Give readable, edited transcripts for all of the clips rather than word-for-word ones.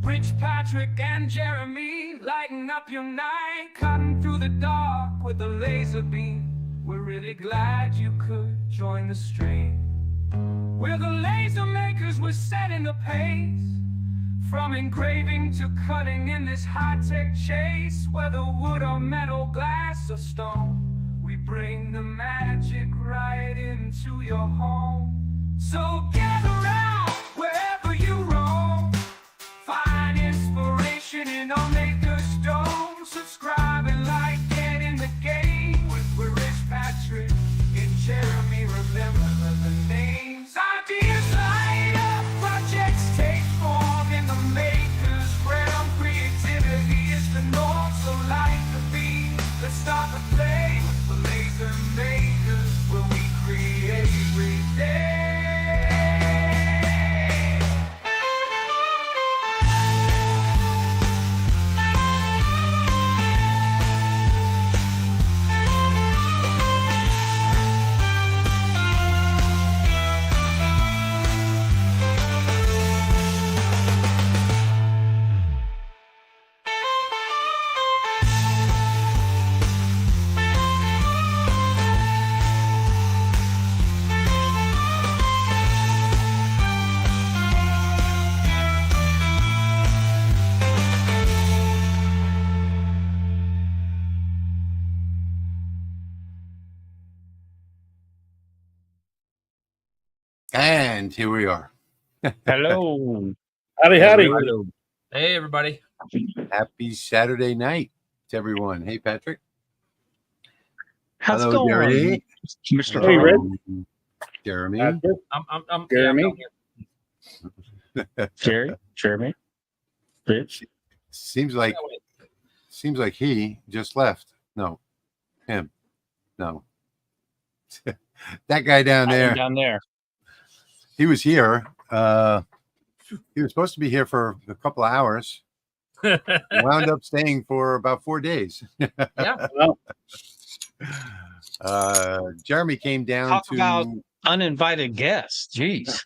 Rich, Patrick, and Jeremy, lighting up your night, cutting through the dark with a laser beam. We're really glad you could join the stream. We're the laser makers, we're setting the pace. From engraving to cutting in this high-tech chase, whether wood or metal, glass or stone, we bring the magic right into your home. So gather round wherever you roam, find inspiration in our maker's dome. Subscribe and like, get in the game with Rich, Patrick, and Jeremy. Remember the names. Ideas light up, projects take form in the maker's realm. Creativity is the norm, so light the beam. Let's start the play with the laser makers, where we create every day. And here we are. Hello. Howdy, howdy. Hello. Hey, everybody. Happy Saturday night to everyone. Hey, Patrick. How's it Hello, going, Jerry. Mr. Hey, Red. Jeremy. I'm Jeremy? Jeremy, Rich. Seems like he just left. No, him. No, that guy down there. Down there. He was here. He was supposed to be here for a couple of hours. Wound up staying for about 4 days. Yeah. Jeremy came down Talk to about uninvited guests. Jeez.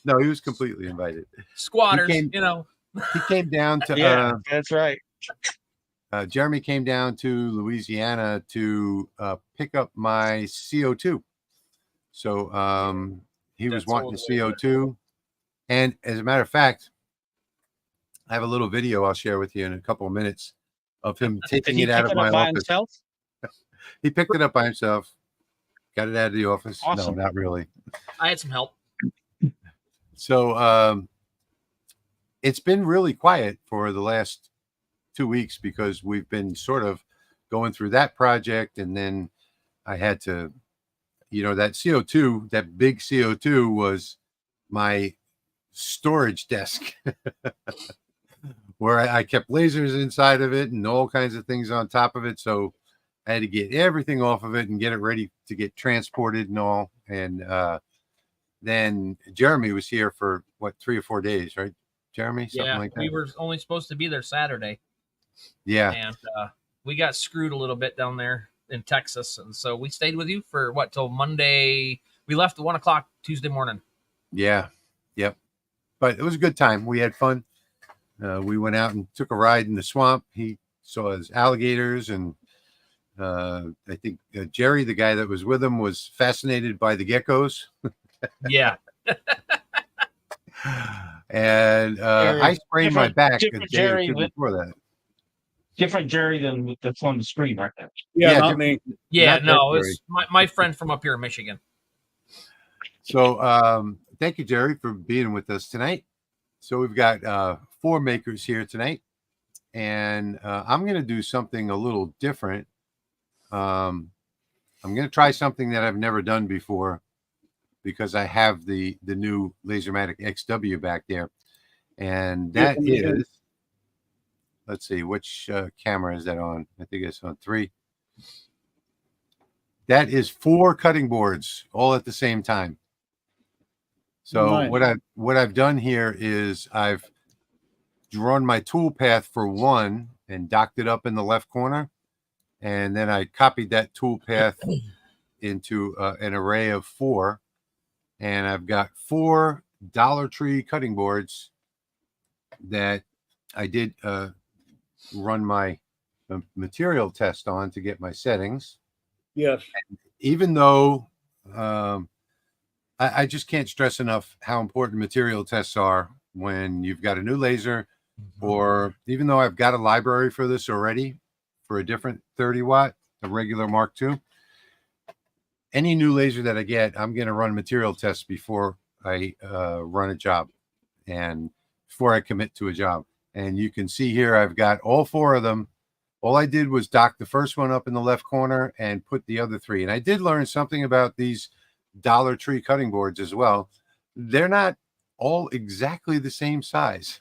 No, he was completely invited. Squatters, He came down to Yeah, that's right. Jeremy came down to Louisiana to pick up my CO2. So he was wanting the CO2. And as a matter of fact, I have a little video I'll share with you in a couple of minutes of him taking it out of my office. Himself? He picked it up by himself, got it out of the office. Awesome. No, not really. I had some help. So it's been really quiet for the last 2 weeks because we've been sort of going through that project. And then I had to, that CO2, that big CO2 was my storage desk where I kept lasers inside of it and all kinds of things on top of it. So I had to get everything off of it and get it ready to get transported and all. And then Jeremy was here for 3 or 4 days, right? Jeremy, something like that. We were only supposed to be there Saturday. Yeah. And we got screwed a little bit down there in Texas. And so we stayed with you for till Monday. We left at 1 o'clock Tuesday morning. Yeah. Yep. But it was a good time. We had fun. We went out and took a ride in the swamp. He saw his alligators, and I think Jerry, the guy that was with him, was fascinated by the geckos. Yeah. And I sprained my back a day or two before that. Different Jerry than that's on the screen right now. Yeah, not me. Yeah, Not no, that it's my friend from up here in Michigan. So thank you, Jerry, for being with us tonight. So we've got 4 makers here tonight, and I'm going to do something a little different. I'm going to try something that I've never done before because I have the new LaserMATIC XW back there, and that is, let's see, which camera is that on? I think it's on 3. That is 4 cutting boards all at the same time. So nice. What I've done here is I've drawn my tool path for 1 and docked it up in the left corner, and then I copied that tool path into an array of 4, and I've got 4 Dollar Tree cutting boards that I did run my material test on to get my settings. Yes. Even though I just can't stress enough how important material tests are when you've got a new laser, or even though I've got a library for this already for a different 30 watt, a regular Mark II, any new laser that I get, I'm going to run material tests before I run a job and before I commit to a job. And you can see here, I've got all 4 of them. All I did was dock the first one up in the left corner and put the other 3. And I did learn something about these Dollar Tree cutting boards as well. They're not all exactly the same size.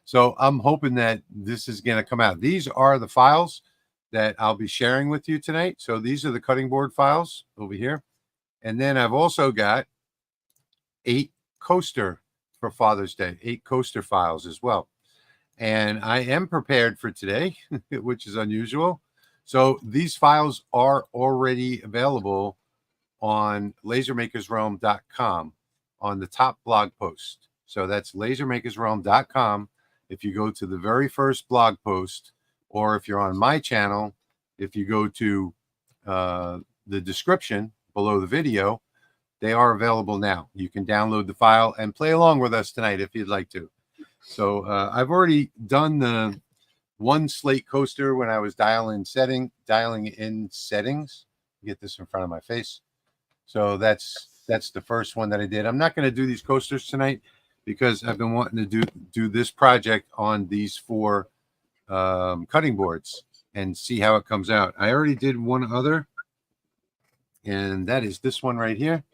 So I'm hoping that this is going to come out. These are the files that I'll be sharing with you tonight. So these are the cutting board files over here. And then I've also got 8 coaster for Father's Day, 8 coaster files as well. And I am prepared for today, which is unusual. So these files are already available on lasermakersrealm.com on the top blog post. So that's lasermakersrealm.com. If you go to the very first blog post, or if you're on my channel, if you go to the description below the video, they are available now. You can download the file and play along with us tonight if you'd like to. So I've already done the 1 slate coaster when I was dialing in settings. Get this in front of my face. So that's the first one that I did. I'm not going to do these coasters tonight because I've been wanting to do this project on these 4 cutting boards and see how it comes out. I already did one other, and that is this one right here.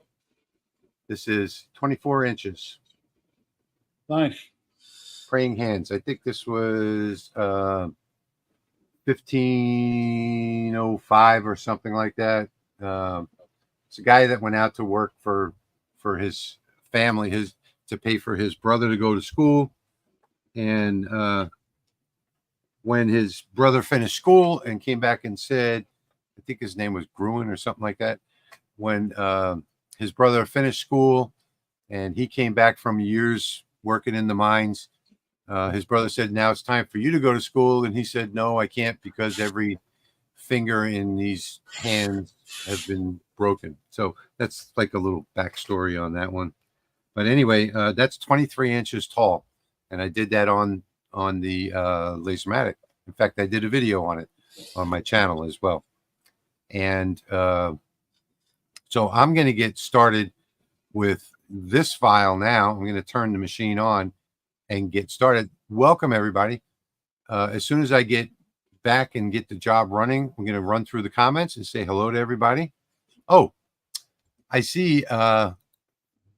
This is 24 inches. Nice. Praying hands. I think this was 1505 or something like that. It's a guy that went out to work for his family, to pay for his brother to go to school. And when his brother finished school and came back and said, I think his name was Gruen or something like that. When his brother finished school and he came back from years working in the mines, his brother said, now it's time for you to go to school. And he said, no, I can't, because every finger in these hands have been broken. So that's like a little backstory on that one. But anyway, that's 23 inches tall. And I did that on the LaserMATIC. In fact, I did a video on it on my channel as well. And so I'm going to get started with this file now. I'm going to turn the machine on and get started. Welcome, everybody. As soon as I get back and get the job running, I'm going to run through the comments and say hello to everybody. Oh, I see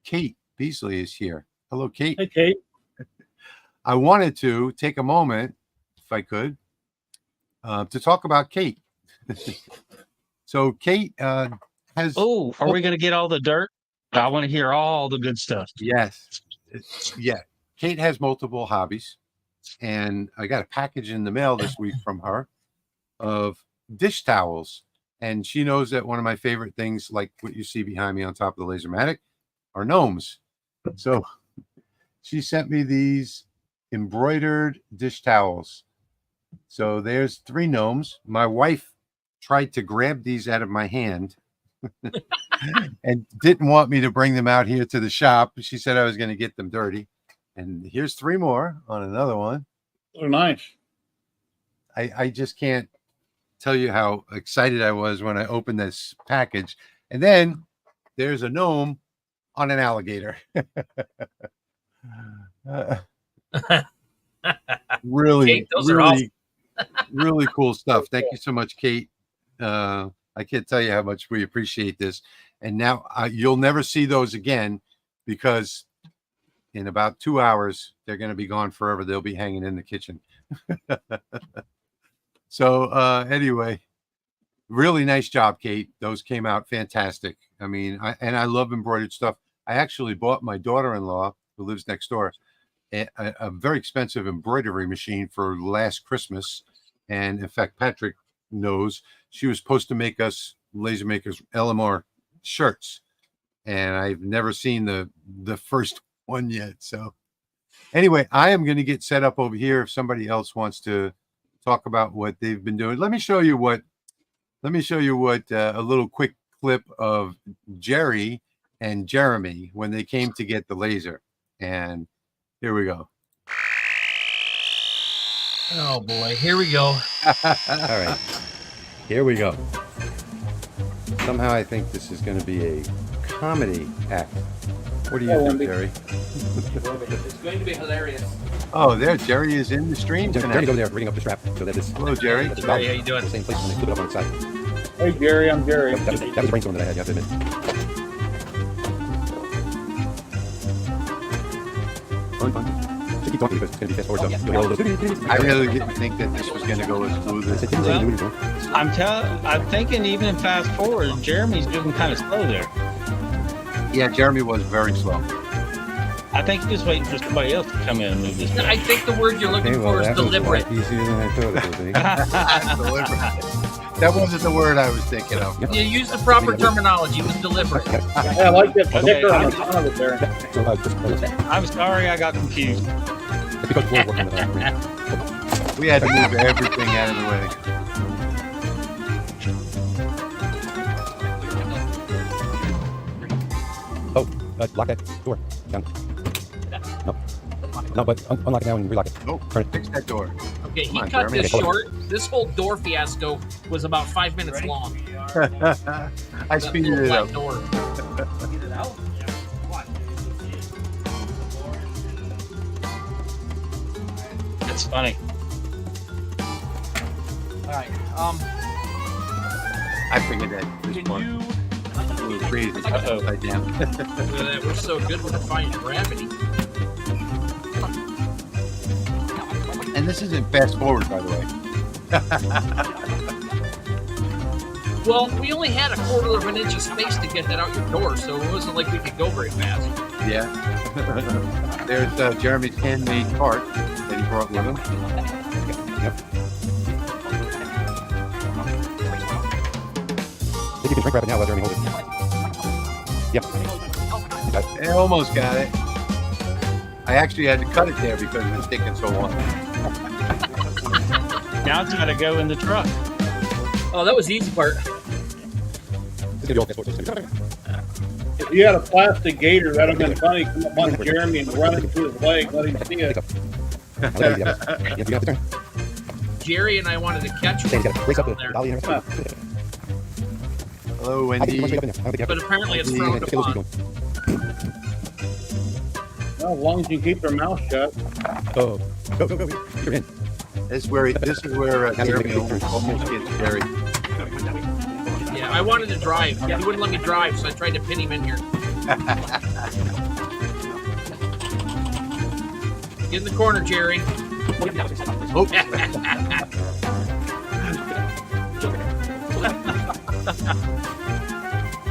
Kate Beasley is here. Hello, Kate. Hey, Kate. I wanted to take a moment, if I could, to talk about Kate. So Kate has... Oh, are we going to get all the dirt? I want to hear all the good stuff. Yes. Yeah. Kate has multiple hobbies, and I got a package in the mail this week from her of dish towels. And she knows that one of my favorite things, like what you see behind me on top of the LaserMATIC, are gnomes. So she sent me these embroidered dish towels. So there's 3 gnomes. My wife tried to grab these out of my hand and didn't want me to bring them out here to the shop. She said I was going to get them dirty. And here's 3 more on another one. They're nice. I just can't tell you how excited I was when I opened this package. And then there's a gnome on an alligator. Really, Kate, those are awesome. Really cool stuff. Thank you so much, Kate. I can't tell you how much we appreciate this. And now you'll never see those again, because in about 2 hours, they're going to be gone forever. They'll be hanging in the kitchen. So anyway, really nice job, Kate. Those came out fantastic. I mean, I love embroidered stuff. I actually bought my daughter-in-law, who lives next door, a very expensive embroidery machine for last Christmas. And in fact, Patrick knows, she was supposed to make us Laser Makers LMR shirts, and I've never seen the first one yet. So Anyway, I am going to get set up over here if somebody else wants to talk about what they've been doing. Let me show you what a little quick clip of Jerry and Jeremy when they came to get the laser. And here we go. Oh boy, here we go. All right, here we go. Somehow I think this is going to be a comedy act. What do you think, Jerry? It's going to be hilarious. Oh, there, Jerry is in the stream tonight. Jerry's over there rigging up the strap so that it's. Hello, Jerry. That's Jerry, how you doing? the same place when they flip it up on its side. Hey, Jerry, I'm Jerry. That was a brainstorm that I had, you have to admit. Fun. Just keep talking because it's going to be fast forward stuff. You'll hear all those. I really didn't think that this was going to go as smooth as it did. I'm thinking even fast forward, Jeremy's moving kind of slow there. Yeah, Jeremy was very slow. I think he's just waiting for somebody else to come in and move this. I think the word you're looking for is deliberate. Easier than I thought it would be. That wasn't the word I was thinking of. You used the proper terminology. It was deliberate. Hey, I like that sticker on the front of it there. I'm sorry, I got confused. It's because we're working with that. We had to move everything out of the way. Oh, lock that door. Down. No, but unlock it now and relock it. Oh, Turn it. fix that door. Okay, he Come on, cut Jeremy. this short. This whole door fiasco was about 5 minutes long. I That speeded little it black up. door. It's funny. All right. I figured that this Can one you? a little crazy. Uh-oh. Upside down. We're so good with defying gravity. And this isn't fast forward, by the way. Well, we only had a quarter of an inch of space to get that out your door, so it wasn't like we could go very fast. Yeah. There's Jeremy's handmade cart that he brought with him. Yep. If you can shrink wrap it now, let Jeremy hold it. Yep. You got it. I almost got it. I actually had to cut it there because it was taking so long. Now it's got to go in the truck. Oh, that was the easy part. It's gonna be all fast forward. If you had a plastic gator, that'd have been funny. Come up on Jeremy and run it through his leg, let him see it. I'll let you have it. Yep, you got the turn. Jerry and I wanted to catch He's one got to race up the down there, dolly and Hello, I think Wendy. it's right there. I don't think you have but to. apparently it's Yeah, frowned just get those upon. going. Well, as long as you keep their mouth shut. Oh, go. You're in. This is where Jeremy almost gets Jerry. Yeah, I wanted to drive. He wouldn't let me drive, so I tried to pin him in here. Get in the corner, Jerry. Oh,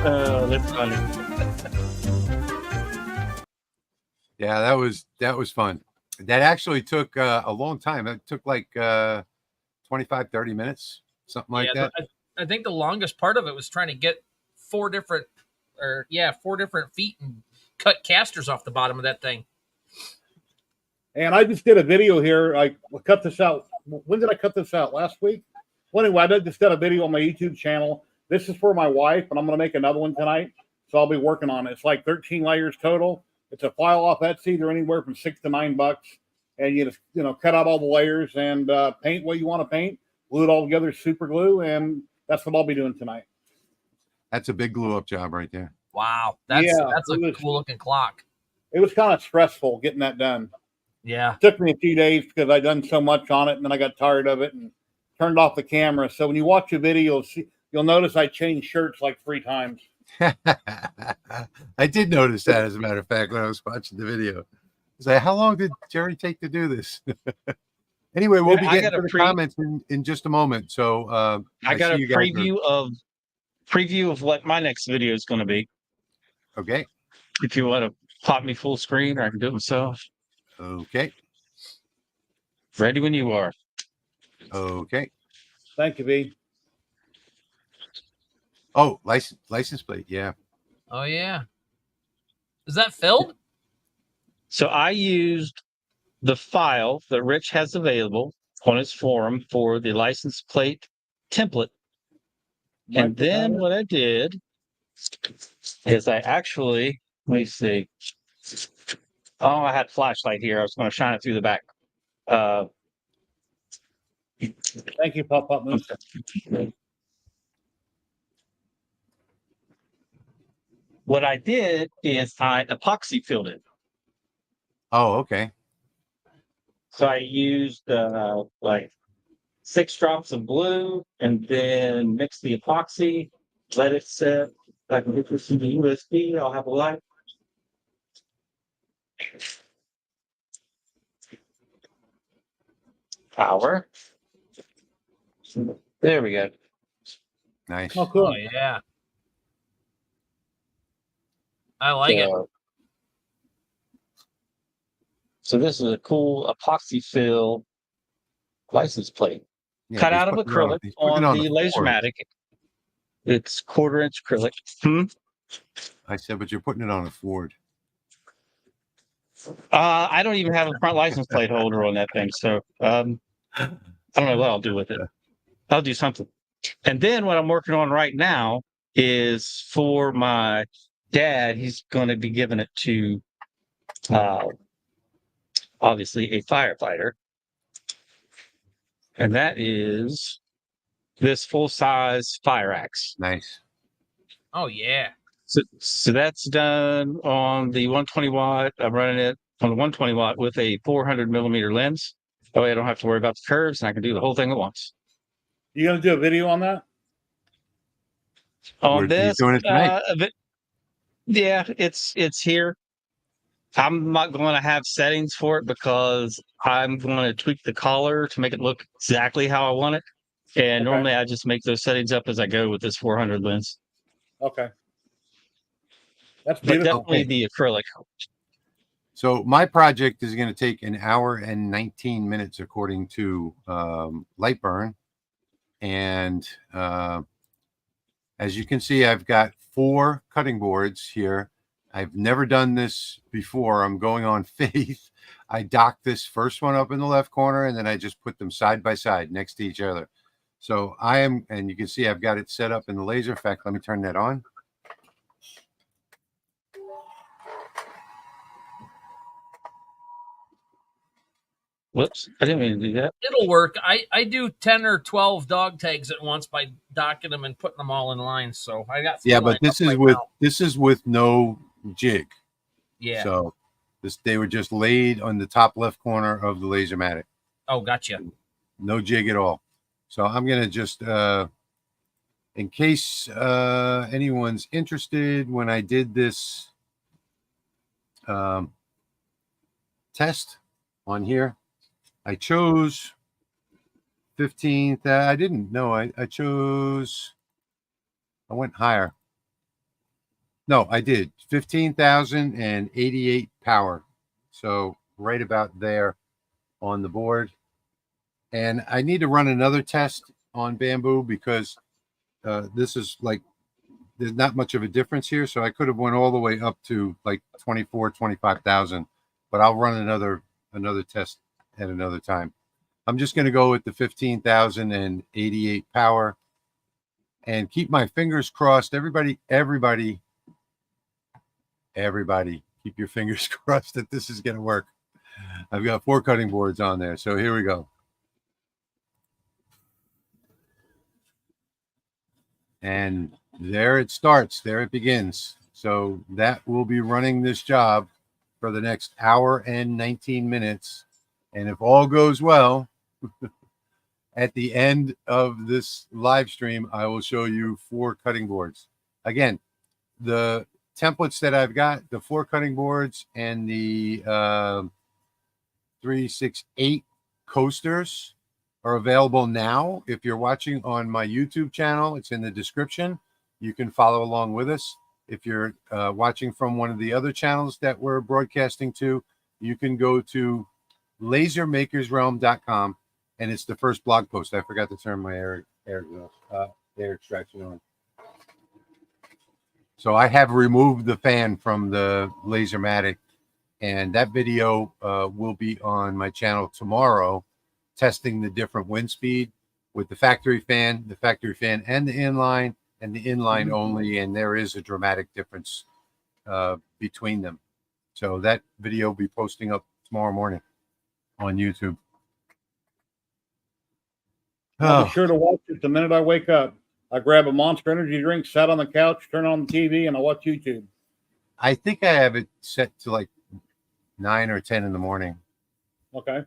Oh, that's funny. yeah, that was fun. That actually took a long time. It took like 25, 30 minutes, something like that. I think the longest part of it was trying to get four different feet and cut casters off the bottom of that thing. And I just did a video here. I cut this out. When did I cut this out? Last week? Well, anyway, I just did a video on my YouTube channel. This is for my wife, and I'm going to make another one tonight. So I'll be working on it. It's like 13 layers total. It's a file off Etsy. They're anywhere from $6 to $9. And you just, cut out all the layers and paint what you want to paint. Glue it all together, super glue. And that's what I'll be doing tonight. That's a big glue up job right there. Wow, that's a cool looking clock. It was kind of stressful getting that done. Yeah. It took me a few days because I'd done so much on it, and then I got tired of it and turned off the camera. So when you watch a video, you'll notice I changed shirts like 3 times. I did notice that, as a matter of fact, when I was watching the video. I was like, how long did Jerry take to do this? Anyway, we'll be getting to the comments in just a moment. So I got a preview of what my next video is going to be. Okay. If you want to pop me full screen, or I can do it myself. Okay. Ready when you are. Okay. Thank you, V. Oh, license plate. Yeah. Oh yeah. Is that filled? So I used the file that Rich has available on his forum for the license plate template. And then what I did is I actually, let me see. Oh, I had flashlight here. I was going to shine it through the back. Thank you, Pop Pop Moose. What I did is I epoxy filled it. Oh, okay. So I used like 6 drops of blue and then mixed the epoxy, let it set. I can get this to the USB. I'll have a light. Power. There we go. Nice. Oh, cool. Oh yeah. I like it. So this is a cool epoxy fill license plate. Yeah, Cut he's out of putting it on- acrylic he's putting on it on the the board. LaserMATIC. It's 1/4-inch acrylic. I said, but you're putting it on a Ford. I don't even have a front license plate holder on that thing, so I don't know what I'll do with it. I'll do something. And then what I'm working on right now is for my dad. He's going to be giving it to obviously a firefighter, and that is this full-size fire axe. Nice. Oh yeah. So that's done on the 120 watt. I'm running it on the 120 watt with a 400 millimeter lens. That way I don't have to worry about the curves and I can do the whole thing at once. You gonna do a video on that? On He's this, doing it tonight. yeah, it's here. I'm not going to have settings for it because I'm going to tweak the collar to make it look exactly how I want it. And Okay. normally I just make those settings up as I go with this 400 lens. Okay. That's But beautiful. definitely the acrylic. So my project is going to take 1 hour and 19 minutes according to Lightburn. And as you can see, I've got 4 cutting boards here. I've never done this before. I'm going on faith. I docked this first one up in the left corner, and then I just put them side by side next to each other. So I am, and you can see I've got it set up in the laser. In fact, let me turn that on. Whoops, I didn't mean to do that. It'll work. I do 10 or 12 dog tags at once by docking them and putting them all in line. So I got 3 Yeah, but lined this up is right with now. this is with no jig. Yeah. So they were just laid on the top left corner of the LaserMATIC. Oh, gotcha. No jig at all. So I'm gonna just in case anyone's interested, when I did this test on here, I chose 15. I didn't know. I went higher. No, I did 15,088 power. So right about there on the board. And I need to run another test on bamboo because this is like, there's not much of a difference here. So I could have went all the way up to like 25,000, but I'll run another test at another time. I'm just going to go with the 15,088 power and keep my fingers crossed. Everybody, keep your fingers crossed that this is going to work. I've got 4 cutting boards on there. So here we go. And there it starts. There it begins. So that will be running this job for the next hour and 19 minutes. And if all goes well, at the end of this live stream, I will show you 4 cutting boards. Again, the templates that I've got, the 4 cutting boards and the 368 coasters are available now. If you're watching on my YouTube channel, it's in the description. You can follow along with us. If you're watching from one of the other channels that we're broadcasting to, you can go to lasermakersrealm.com, and it's the first blog post. I forgot to turn my air extraction on. So I have removed the fan from the LaserMATIC And that video will be on my channel tomorrow, testing the different wind speed with the factory fan and the inline, and the inline only. And there is a dramatic difference between them. So that video will be posting up tomorrow morning on YouTube. I'll be sure to watch it the minute I wake up. I grab a Monster Energy drink, sat on the couch, turn on the TV, and I watch YouTube. I think I have it set to like 9 or 10 in the morning. Okay.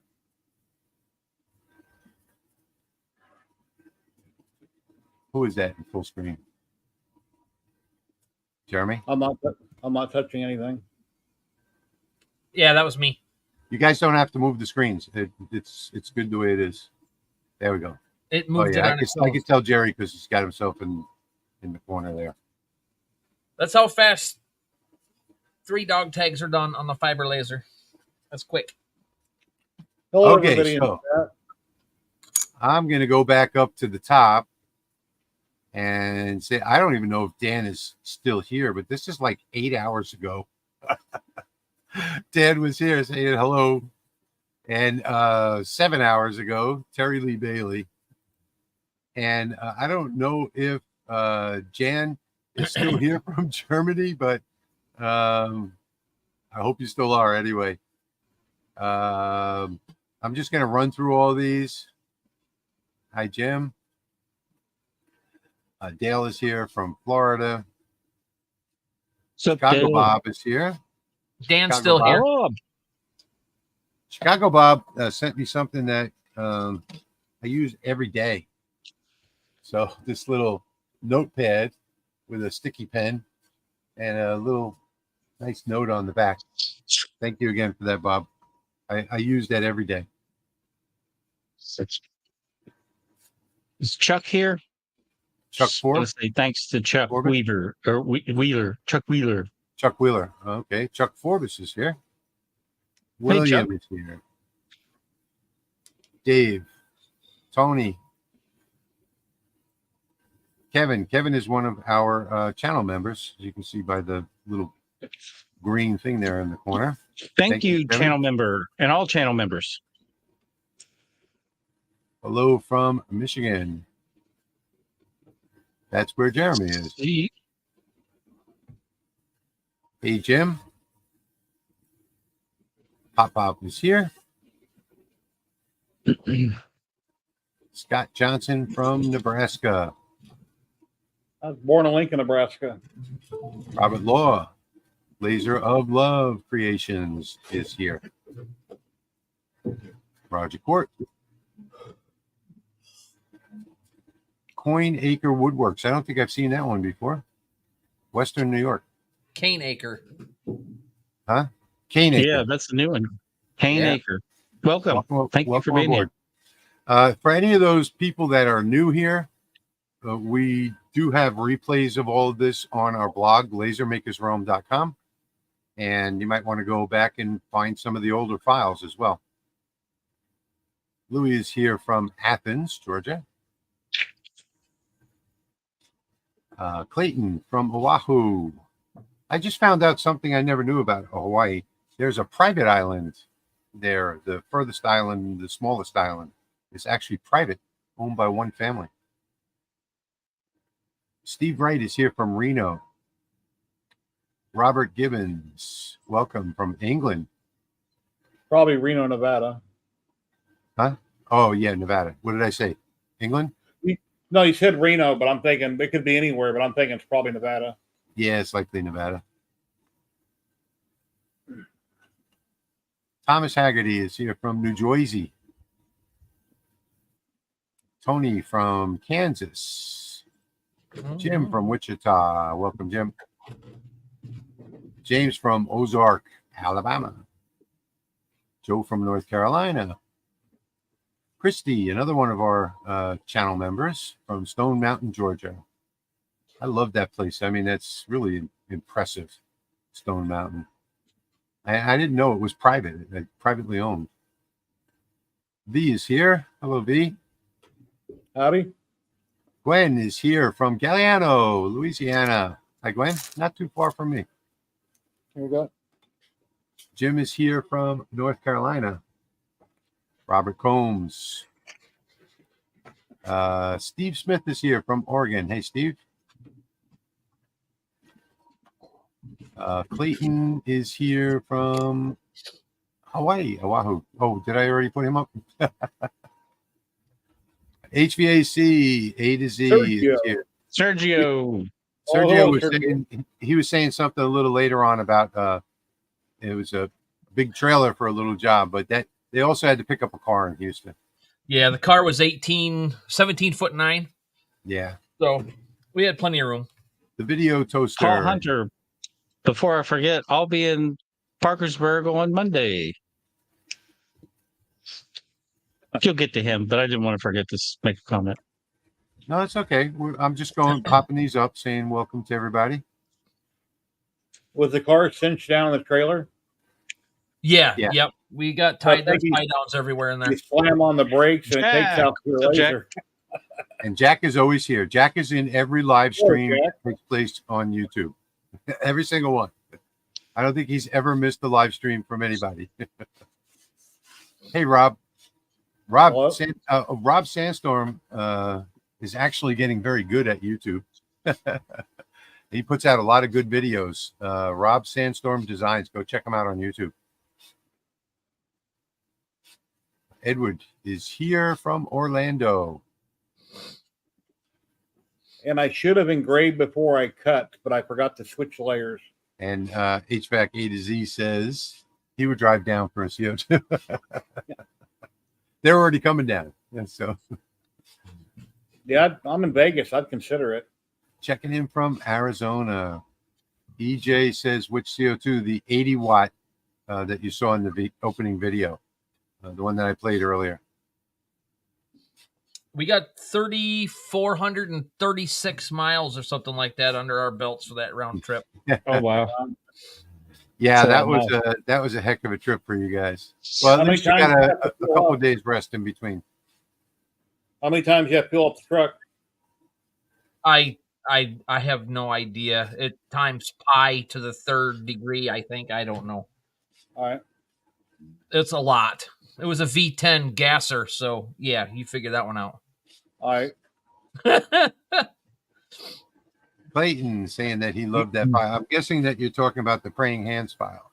Who is that in full screen? Jeremy? I'm not touching anything. Yeah, that was me. You guys don't have to move the screens. It's good the way it is. There we go. It moved it I on can, itself. I can tell Jerry because he's got himself in the corner there. That's how fast 3 dog tags are done on the fiber laser. That's quick. Hello, Okay, everybody in so the chat. I'm going to go back up to the top and say, I don't even know if Dan is still here, but this is like 8 hours ago. Dan was here saying hello. And 7 hours ago, Terry Lee Bailey. And I don't know if Jan is still here from Germany, but I hope you still are anyway. I'm just going to run through all these. Hi, Jim. Dale is here from Florida. Chicago Bob is here. Dan's Chicago still here. Bob. Chicago Bob sent me something that I use every day. So this little notepad with a sticky pen and a little nice note on the back. Thank you again for that, Bob. I use that every day. Is Chuck here? Chuck I Ford? want to say thanks to Chuck Corbett? Weaver or Wheeler. Chuck Wheeler. Chuck Wheeler. Okay. Chuck Forbes is here. Hey, William Chuck. is here. Dave. Tony. Kevin. Kevin is one of our channel members, as you can see by the little green thing there in the corner. Thank you, Kevin. channel member, and all channel members. Hello from Michigan. That's where Jeremy is. Hey, Jim. Pop is here. Scott Johnson from Nebraska. I was born in Lincoln, Nebraska. Robert Law, Laser of Love Creations is here. Roger Court. Coin Acre Woodworks. I don't think I've seen that one before. Western New York. Cane Acre. Huh? Cane Acre. Yeah, that's the new one. Cane Yeah. Acre. Welcome. Thank you for welcome being aboard. here. For any of those people that are new here, we do have replays of all of this on our blog, lasermakersrealm.com. And you might want to go back and find some of the older files as well. Louis is here from Athens, Georgia. Clayton from Oahu. I just found out something I never knew about Hawaii. There's a private island there. The furthest island, the smallest island, is actually private, owned by one family. Steve Wright is here from Reno. Robert Gibbons, welcome from England. Probably Reno, Nevada. Huh? Oh, yeah, Nevada. What did I say? England? No, you said Reno, but I'm thinking it could be anywhere, but I'm thinking it's probably Nevada. Yeah, it's likely Nevada. Thomas Haggerty is here from New Jersey. Tony from Kansas. Jim from Wichita. Welcome, Jim. James from Ozark, Alabama. Joe from North Carolina. Christy, another one of our channel members from Stone Mountain, Georgia. I love that place. I mean, that's really impressive, Stone Mountain. I didn't know it was private, privately owned. V is here. Hello, V. Howdy. Gwen is here from Galliano, Louisiana. Hi, Gwen. Not too far from me. Here we go. Jim is here from North Carolina. Robert Combs. Steve Smith is here from Oregon. Hey, Steve. Clayton is here from Hawaii, Oahu. Oh, did I already put him up? HVAC A to Z Sergio. is here. Sergio. Sergio was Sergio. saying, he was saying something a little later on about it was a big trailer for a little job, but that they also had to pick up a car in Houston. Yeah, the car was 17'9". Yeah. So we had plenty of room. The video toaster. Paul Hunter. Before I forget, I'll be in Parkersburg on Monday. You'll get to him, but I didn't want to forget to make a comment. No, it's okay. I'm just popping these up, saying welcome to everybody. Was the car cinched down in the trailer? Yeah, Yeah. yep. We got tie maybe- downs everywhere in there. You slam on the brakes and it takes Yeah. out your So Jack- laser. And Jack is always here. Jack is in every live stream Jack. that takes place on YouTube. Every single one. I don't think he's ever missed a live stream from anybody. Hey, Rob. Hello? Rob Sandstorm is actually getting very good at YouTube. He puts out a lot of good videos. Rob Sandstorm Designs. Go check him out on YouTube. Edward is here from Orlando. And I should have engraved before I cut, but I forgot to switch layers. And HVAC A to Z says he would drive down for a CO2. They're already coming down. And so Yeah, I'm in Vegas. I'd consider it. checking in from Arizona. EJ says which CO2? The 80 watt that you saw in the opening video, the one that I played earlier. We got 3,436 miles or something like that under our belts for that round trip. Oh, wow. Yeah, So that was a heck of a trip for you guys. Well, How at many least you times got do you have a to fill couple up? of days rest in between. How many times you have to fill up the truck? I have no idea. It times pi to the third degree, I think. I don't know. All right. It's a lot. It was a V10 gasser, so yeah, you figure that one out. All right. Clayton saying that he loved that file. I'm guessing that you're talking about the Praying Hands file.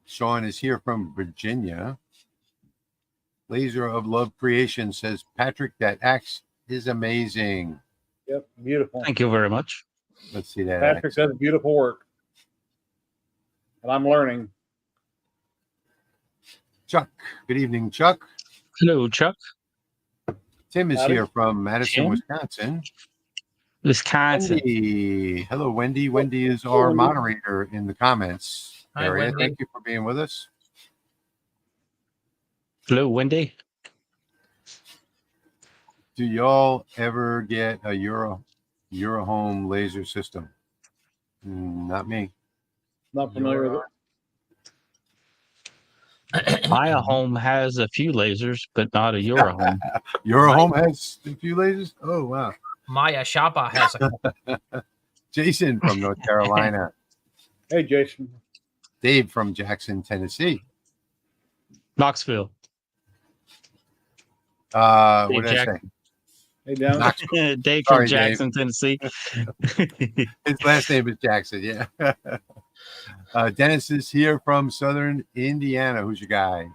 Sean is here from Virginia. Laser of Love Creation says, Patrick, that axe is amazing. Yep. Beautiful. Thank you very much. Let's see that. Patrick axe. does beautiful work. And I'm learning. Chuck. Good evening, Chuck. Hello, Chuck. Tim is Howdy. here from Madison, Tim? Wisconsin. Wisconsin. Wendy. Hello, Wendy. Wendy is Hello, our Wendy. moderator in the comments Hi, area. Wendy. Thank you for being with us. Hello, Wendy. Do y'all ever get a Eurohome laser system? Not me. Not familiar with it. My home has a few lasers, but not a Eurohome. Eurohome has a few lasers? Oh, wow. Maya Shapa has a Jason from North Carolina. Hey, Jason. Dave from Jackson, Tennessee. Knoxville. What did I Jack- say? Hey, down. Knoxville. Dave Sorry, from Jackson, Tennessee. His last name is Jackson, yeah. Dennis is here from Southern Indiana. Who's your guy?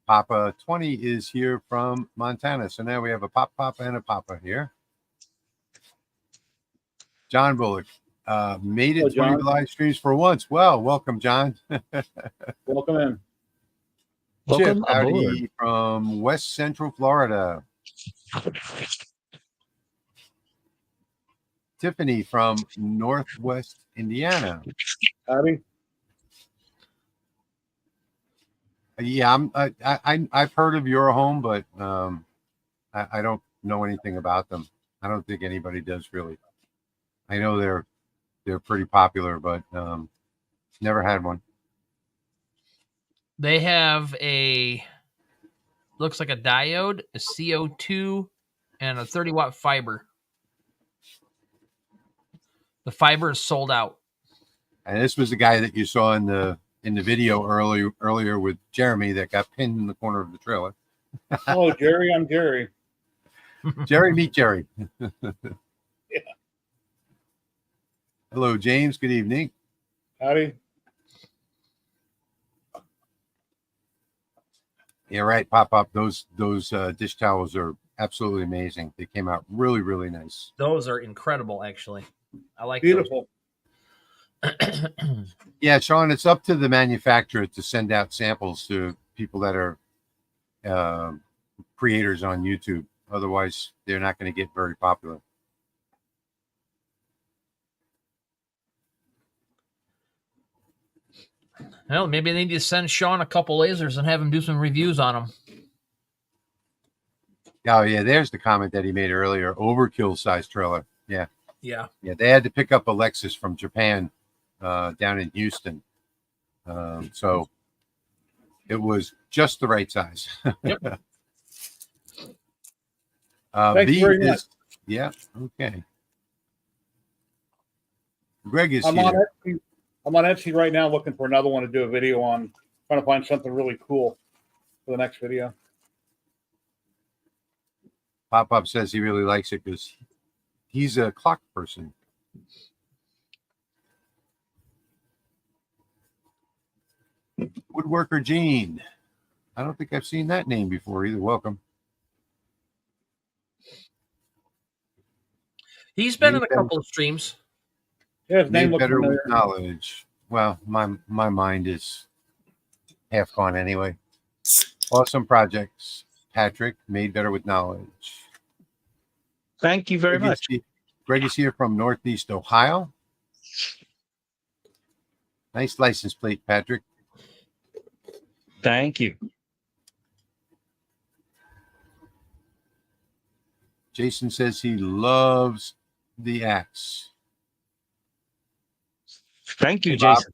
Papa 20 is here from Montana. So now we have a Papa and a Papa here. John Bullock made it Hello, 20 John. live streams for once. Well, welcome, John. Welcome in. Welcome Chip Howdy aboard. from West Central Florida. Tiffany from Northwest Indiana. Howdy. Yeah, I've heard of Eurohome, but I don't know anything about them. I don't think anybody does really. I know they're pretty popular, but never had one. They have looks like a diode, a CO2, and a 30 watt fiber. The fiber is sold out. And this was the guy that you saw in the video earlier with Jeremy that got pinned in the corner of the trailer. Hello, Jerry. I'm Jerry. Jerry, meet Jerry. Yeah. Hello, James. Good evening. Howdy. Yeah, right. Pop up. Those dish towels are absolutely amazing. They came out really, really nice. Those are incredible, actually. I like Beautiful. those. Yeah, Sean, it's up to the manufacturer to send out samples to people that are creators on YouTube. Otherwise, they're not going to get very popular. Well, maybe they need to send Sean a couple lasers and have him do some reviews on them. Oh, yeah, there's the comment that he made earlier. Overkill size trailer. Yeah. Yeah. Yeah, they had to pick up a Lexus from Japan down in Houston. So it was just the right size. Yep. Thanks V very much. is, yeah, okay. Greg is I'm here. on Etsy. I'm on Etsy right now looking for another one to do a video on. Trying to find something really cool for the next video. Pop-Up says he really likes it because he's a clock person. Woodworker Gene. I don't think I've seen that name before either. Welcome. He's been Made in a better- couple of streams. Yeah, his name Made looks better familiar. with knowledge. Well, my mind is half gone anyway. Awesome projects. Patrick, made better with knowledge. Thank you very much. Greg is here from Northeast Ohio. Nice license plate, Patrick. Thank you. Jason says he loves the axe. Thank you, Hey, Bob. Jason.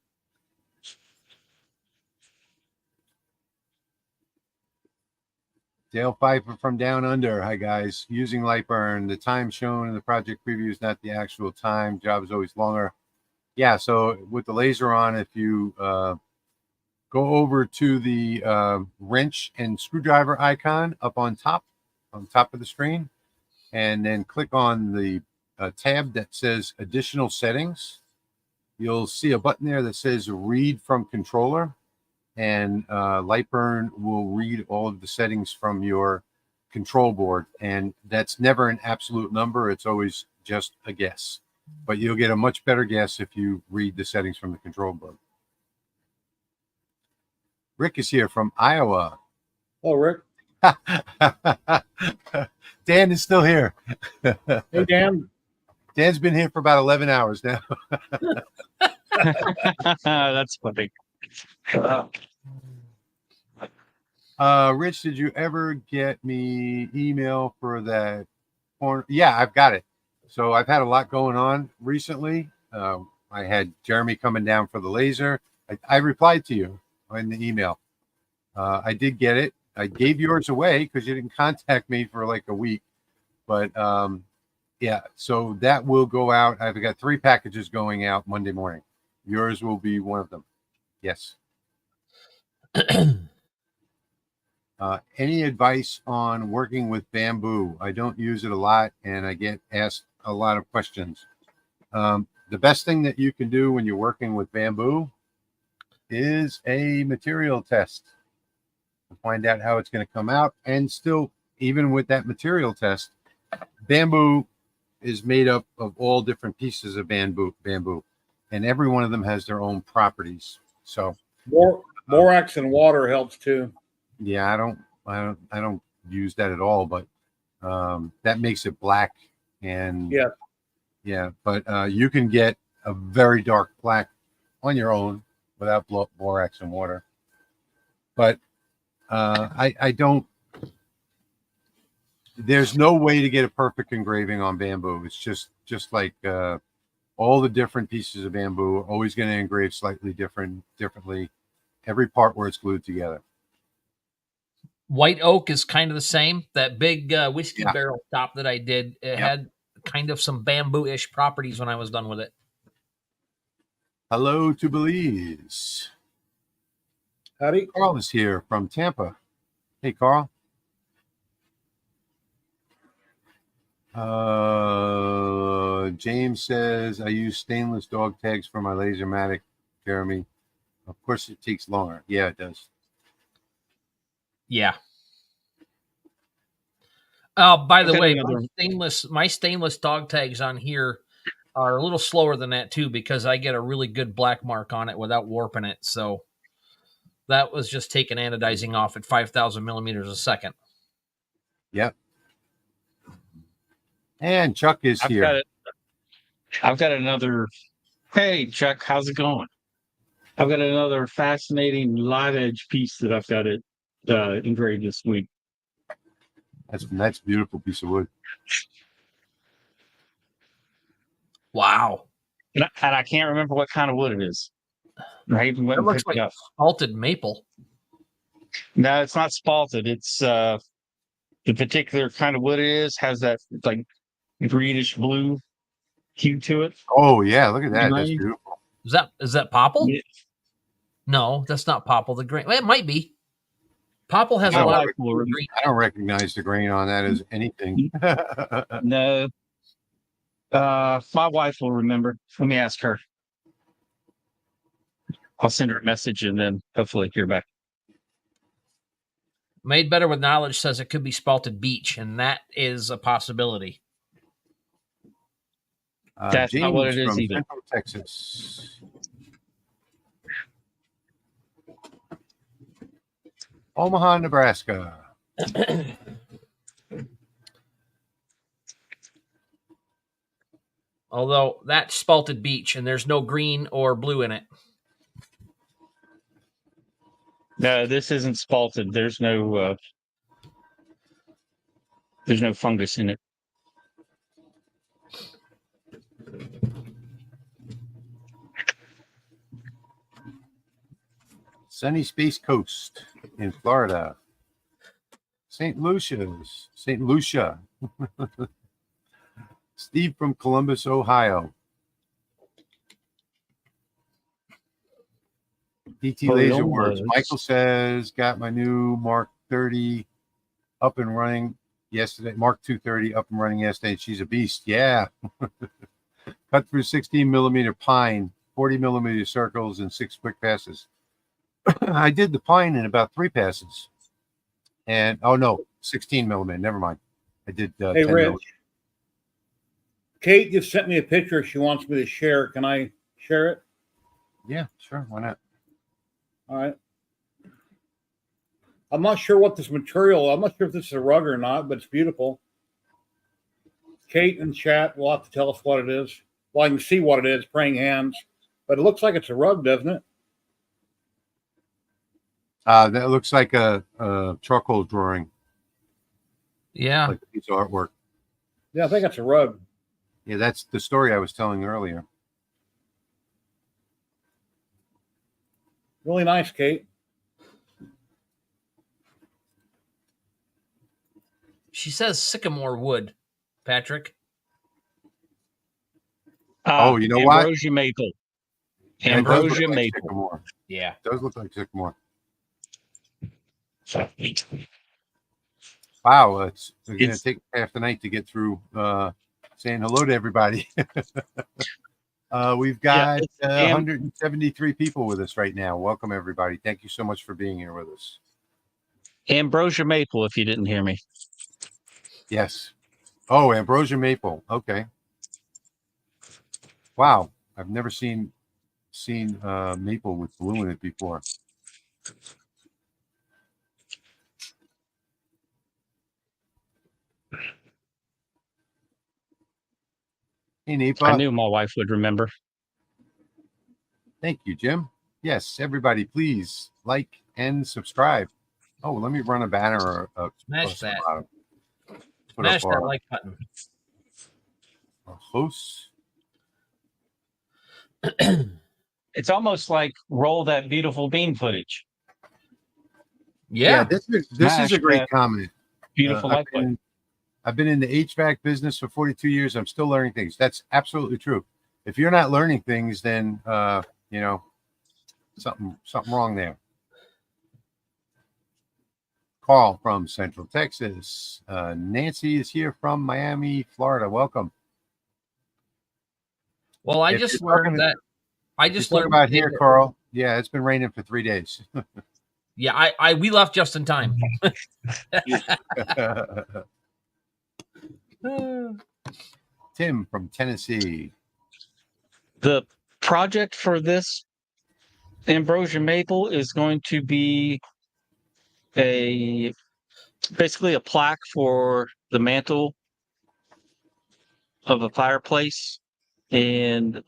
Dale Pfeiffer from Down Under. Hi, guys. Using Lightburn. The time shown in the project preview is not the actual time. Job is always longer. Yeah, so with the laser on, if you go over to the wrench and screwdriver icon up on top of the screen, and then click on the tab that says Additional Settings, you'll see a button there that says Read from Controller. And Lightburn will read all of the settings from your control board. And that's never an absolute number. It's always just a guess. But you'll get a much better guess if you read the settings from the control board. Rick is here from Iowa. Oh, Rick. Dan is still here. Hey, Dan. Dan's been here for about 11 hours now. That's funny. Rich, did you ever get me email for that corner? Yeah, I've got it. So I've had a lot going on recently. I had Jeremy coming down for the laser. I replied to you in the email. I did get it. I gave yours away because you didn't contact me for like a week. But yeah, so that will go out. I've got 3 packages going out Monday morning. Yours will be one of them. Yes. Any advice on working with bamboo? I don't use it a lot and I get asked a lot of questions. The best thing that you can do when you're working with bamboo is a material test to find out how it's going to come out. And still, even with that material test, bamboo is made up of all different pieces of bamboo, and every one of them has their own properties. So Borax and water helps too. yeah, I don't use that at all, but that makes it black. And yeah, but you can get a very dark black on your own without borax and water. But I don't. There's no way to get a perfect engraving on bamboo. It's just like all the different pieces of bamboo are always going to engrave slightly differently. Every part where it's glued together. White oak is kind of the same. That big whiskey barrel top that I did, it had kind of some bamboo-ish properties when I was done with it. Hello to Belize. Howdy. Carl is here from Tampa. Hey, Carl. James says, I use stainless dog tags for my LaserMATIC, Jeremy. Of course, it takes longer. Yeah, it does. Yeah. By the Okay, way, another- my stainless dog tags on here are a little slower than that too, because I get a really good black mark on it without warping it. So that was just taking anodizing off at 5,000 millimeters a second. Yep. And Chuck is I've here. got it. I've got another. Hey, Chuck, how's it going? I've got another fascinating live edge piece that I've got it engraved this week. That's a beautiful piece of wood. Wow. And I can't remember what kind of wood it is. I even went That and looks picked it like up. salted maple. No, it's not spalted. It's the particular kind of wood it is has that like greenish blue hue to it. Oh, yeah. Look at that. That's Green. beautiful. Is that popple? Yeah. No, that's not popple. The grain. Well, it might be. Popple has My a lot wife of will green. I don't recognize the grain on that as anything. No. My wife will remember. Let me ask her. I'll send her a message and then hopefully hear back. Made Better with Knowledge says it could be spalted beech, and that is a possibility. That's not what it is from either. Central Texas. Omaha, Nebraska. Although that's spalted beech, and there's no green or blue in it. No, this isn't spalted. There's no fungus in it. Sunny Space Coast in Florida. St. Lucia. Steve from Columbus, Ohio. DT Laser Works. Michael says, got my new Mark 30 up and running yesterday. Mark 230 up and running yesterday. She's a beast. Yeah. Cut through 16 millimeter pine, 40 millimeter circles, and 6 quick passes. I did the pine in about 3 passes. And, 16 millimeter. Never mind. I did 10 Hey, Rich. millimeter. Kate just sent me a picture she wants me to share. Can I share it? Yeah, sure. Why not? All right. I'm not sure what this material, I'm not sure if this is a rug or not, but it's beautiful. Kate in chat will have to tell us what it is. Well, I can see what it is, praying hands, but it looks like it's a rug, doesn't it? That looks like a charcoal drawing, Yeah. like a piece of artwork. Yeah, I think it's a rug. Yeah, that's the story I was telling earlier. Really nice, Kate. She says sycamore wood, Patrick. You know what? Ambrosia maple. Yeah, it does look Ambrosia like maple. sycamore. Yeah. It does look like sycamore. Wow, it's going to It's- take half the night to get through saying hello to everybody. We've got it's 173 people with us right now. Welcome, everybody. Thank you so much for being here with us. Ambrosia maple, if you didn't hear me. Yes. Oh, ambrosia maple. Okay. Wow, I've never seen maple with blue in it before. Hey, Nipa. I knew my wife would remember. Thank you, Jim. Yes, everybody, please like and subscribe. Oh, let me run a banner. Smash that. Put Smash up that our like button. hosts. It's almost like roll that beautiful bean footage. Yeah. This is Smash a great that. comment. Beautiful like button. I've been in the HVAC business for 42 years. I'm still learning things. That's absolutely true. If you're not learning things, then you know, something wrong there. Carl from Central Texas. Nancy is here from Miami, Florida. Welcome. Well, I If just you're talking learned that. I If just you're talking learned about here, Carl. Yeah, it's been raining for 3 days. Yeah, we left just in time. Tim from Tennessee. The project for this ambrosia maple is going to be basically a plaque for the mantle of a fireplace, and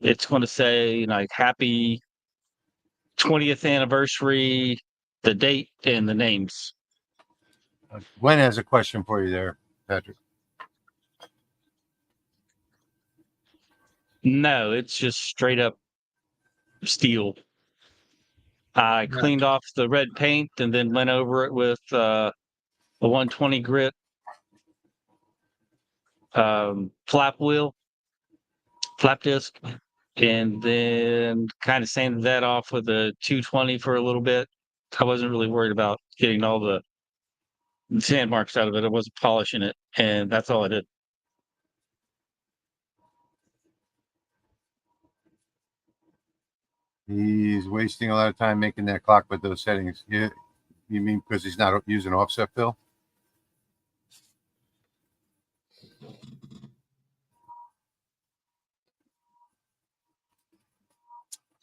it's going to say like happy 20th anniversary, the date, and the names. Gwen has a question for you there, Patrick. No, it's just straight up steel. I cleaned off the red paint and then went over it with a 120 grit flap disc, and then kind of sanded that off with a 220 for a little bit. I wasn't really worried about getting all the sand marks out of it. I wasn't polishing it, and that's all I did. He's wasting a lot of time making that clock with those settings. You mean because he's not using offset fill?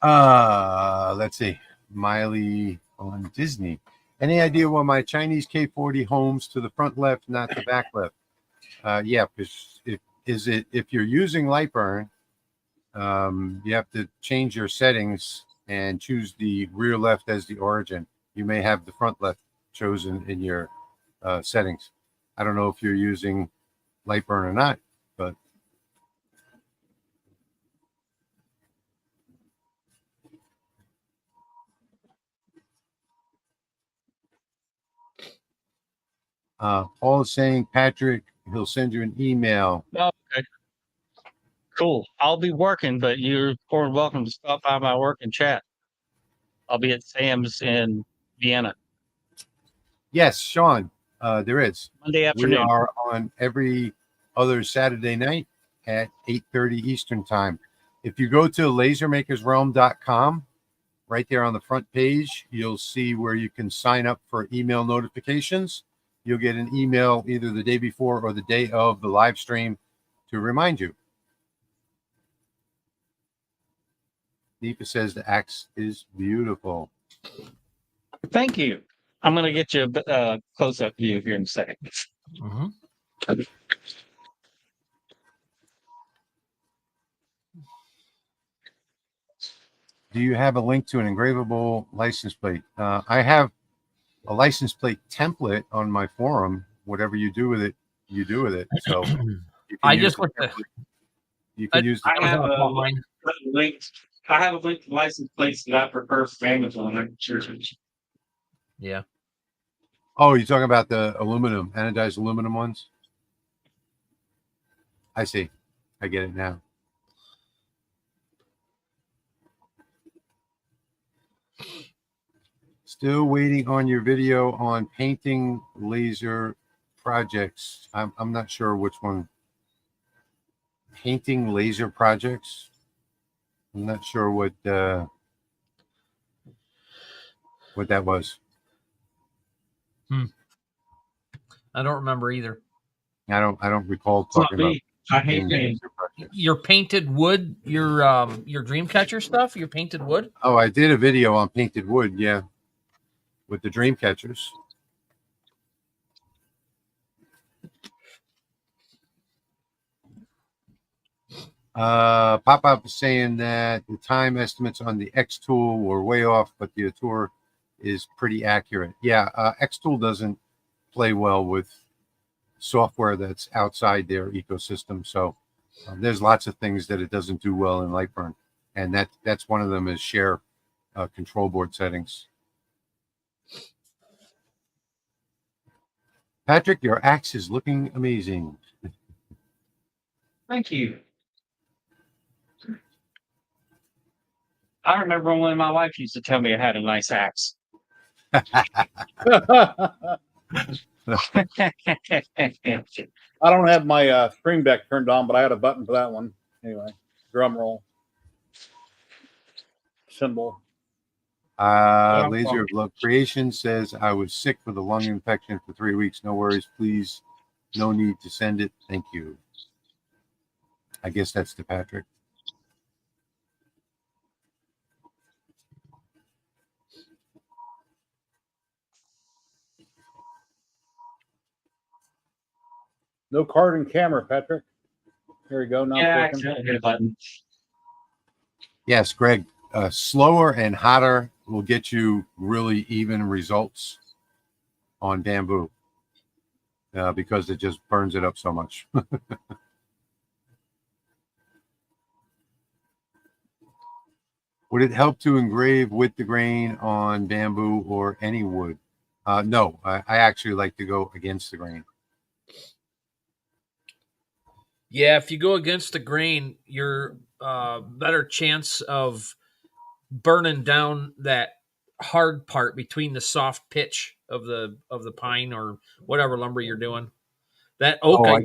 Let's see. Miley on Disney. Any idea why my Chinese K40 homes to the front left, not the back left? Yeah, because if you're using Lightburn, you have to change your settings and choose the rear left as the origin. You may have the front left chosen in your settings. I don't know if you're using Lightburn or not, but Paul is saying, Patrick, he'll send you an email. Oh, okay. Cool. I'll be working, but you're more than welcome to stop by my work and chat. I'll be at Sam's in Vienna. Yes, Sean, there is. Monday We afternoon. are on every other Saturday night at 8:30 Eastern time. If you go to lasermakersrealm.com, right there on the front page, you'll see where you can sign up for email notifications. You'll get an email either the day before or the day of the live stream to remind you. Nipa says the axe is beautiful. Thank you. I'm going to get you a close-up view here in a second. Mm-hmm. Do you have a link to an engravable license plate? I have a license plate template on my forum. Whatever you do with it, you do with it. So you can use the I have a link. I have a link to license plates that I prefer from Amazon. Yeah. Oh, you're talking about the aluminum, anodized aluminum ones? I see. I get it now. Still waiting on your video on painting laser projects. I'm not sure which one. Painting laser projects. I'm not sure what that was. I don't remember either. I don't recall talking about. I hate painting. Your painted wood, your dream catcher stuff, your painted wood. Oh, I did a video on painted wood, yeah, with the dream catchers. Pop-Up is saying that the time estimates on the X tool were way off, but the Tour is pretty accurate. Yeah, X tool doesn't play well with software that's outside their ecosystem. So there's lots of things that it doesn't do well in Lightburn, and that's one of them is share control board settings. Patrick, your axe is looking amazing. Thank you. I remember when my wife used to tell me I had a nice axe. I don't have my stream deck turned on, but I had a button for that one. Anyway, drum roll. Symbol. Laser of Love Creation says, I was sick with a lung infection for 3 weeks. No worries, please. No need to send it. Thank you. I guess that's to Patrick. No card and camera, Patrick. Here we go. Now Yeah, I it's working. accidentally hit a button. Yes, Greg. Slower and hotter will get you really even results on bamboo because it just burns it up so much. Would it help to engrave with the grain on bamboo or any wood? No, I actually like to go against the grain. Yeah, if you go against the grain, you're better chance of burning down that hard part between the soft pitch of the pine or whatever lumber you're doing. That oak, Oh,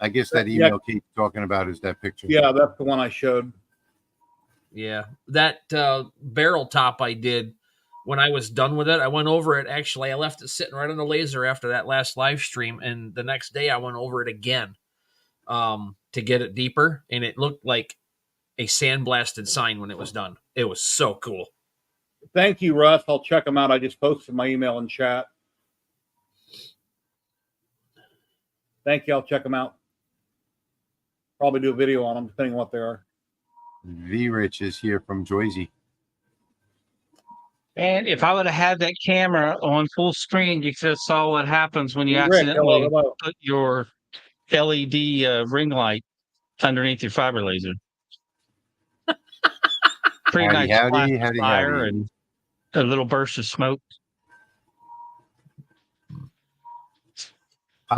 I guess that email Kate's talking about is that picture. Yeah, that's the one I showed. yeah, that barrel top I did when I was done with it. I went over it. Actually, I left it sitting right on the laser after that last live stream, and the next day I went over it again to get it deeper, and it looked like a sandblasted sign when it was done. It was so cool. Thank you, Russ. I'll check them out. I just posted my email in chat. Thank you. I'll check them out. Probably do a video on them, depending on what they are. V-Rich is here from Joyzy. And if I would have had that camera on full screen, you could have saw what happens when you Rick, accidentally hello. put your LED ring light underneath your fiber laser. Pretty Howdy, nice howdy, flash of howdy, fire howdy. and a little burst of smoke.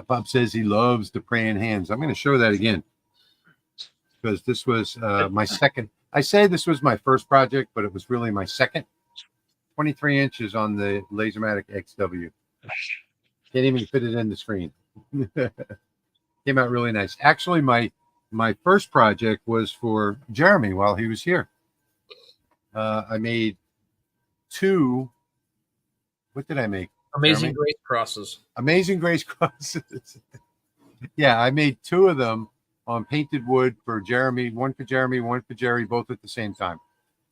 Pop says he loves the praying hands. I'm going to show that again because this was my second. I say this was my first project, but it was really my second. 23 inches on the LaserMATIC XW. Can't even fit it in the screen. Came out really nice. Actually, my first project was for Jeremy while he was here. I made 2. What did I make? Amazing Jeremy? Grace crosses. Amazing Grace crosses. Yeah, I made 2 of them on painted wood for Jeremy, one for Jerry, both at the same time.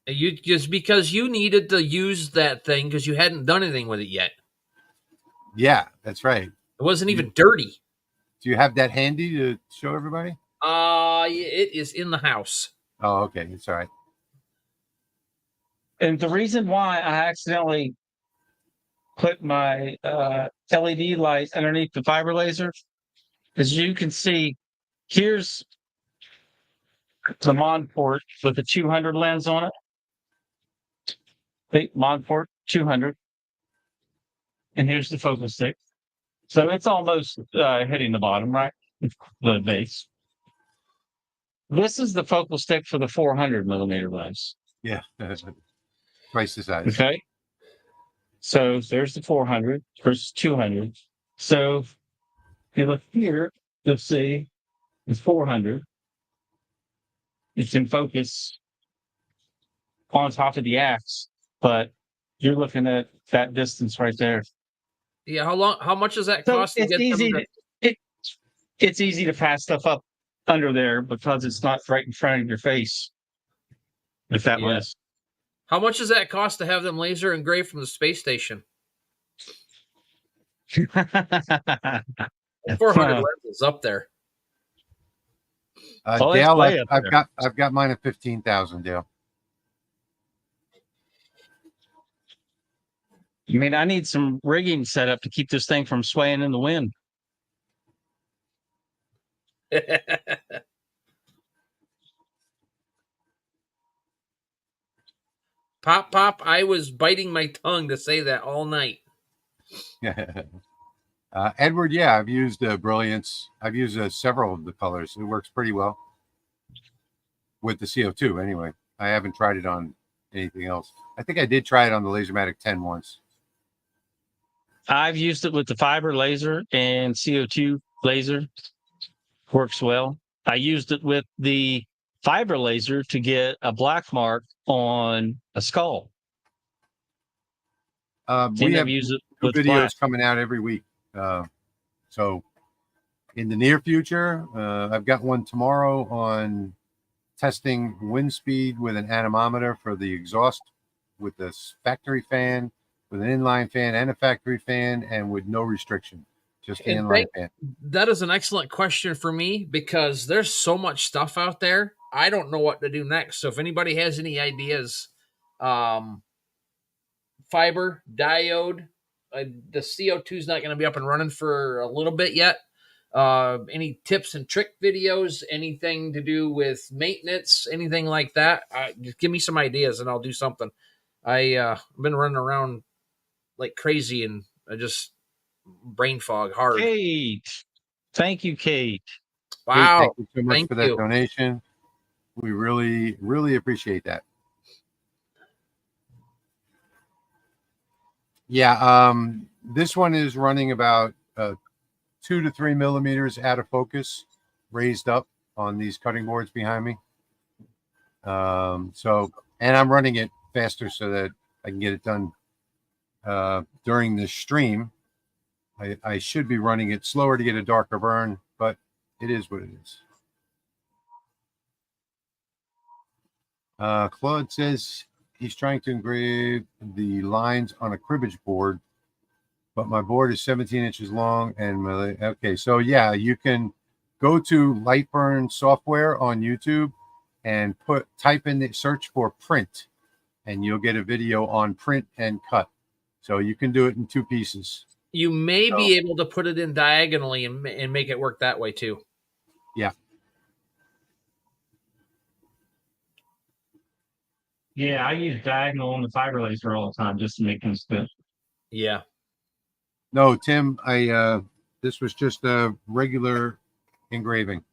You just because you needed to use that thing because you hadn't done anything with it yet. Yeah, that's right. It wasn't even dirty. Do you have that handy to show everybody? It is in the house. Oh, okay. It's all right. And the reason why I accidentally put my LED light underneath the fiber laser is you can see here's the Mon port with the 200 lens on it. The Mon port 200. And here's the focus stick. So it's almost hitting the bottom, right? The base. This is the focal stick for the 400 millimeter lens. Yeah. Twice the size. Okay. So there's the 400 versus 200. So if you look here, you'll see the 400. It's in focus on top of the axe, but you're looking at that distance right there. Yeah, how much does that So cost to it's get easy. them It's easy to pass stuff up under there because it's not right in front of your face. If that was. How much does that cost to have them laser engraved from the space station? 400 lenses up there. Oh, it's Dale, way up I've got mine at 15,000, Dale. I mean, I need some rigging set up to keep this thing from swaying in the wind. Pop, I was biting my tongue to say that all night. Edward, yeah, I've used Brilliance. I've used several of the colors. It works pretty well with the CO2 anyway. I haven't tried it on anything else. I think I did try it on the LaserMATIC 10 once. I've used it with the fiber laser and CO2 laser. Works well. I used it with the fiber laser to get a black mark on a skull. We have used it new with videos black. coming out every week. So in the near future, I've got one tomorrow on testing wind speed with an anemometer for the exhaust with this factory fan, with an inline fan and a factory fan, and with no restriction, just the inline fan. That is an excellent question for me because there's so much stuff out there. I don't know what to do next. So if anybody has any ideas, fiber, diode, the CO2 is not going to be up and running for a little bit yet. Any tips and trick videos, anything to do with maintenance, anything like that, just give me some ideas and I'll do something. I've been running around like crazy and I just brain fog hard. Kate. Thank you, Kate. Wow. Kate, thank you so much Thank for that you. donation. We really, really appreciate that. Yeah, this one is running about 2 to 3 millimeters out of focus, raised up on these cutting boards behind me. And I'm running it faster so that I can get it done during the stream. I should be running it slower to get a darker burn, but it is what it is. Claude says he's trying to engrave the lines on a cribbage board, but my board is 17 inches long. And okay, so yeah, you can go to Lightburn software on YouTube and type in the search for print, and you'll get a video on print and cut. So you can do it in 2 pieces. You may be able to put it in diagonally and make it work that way too. Yeah. Yeah, I use diagonal on the fiber laser all the time just to make things fit. Yeah. No, Tim, this was just a regular engraving.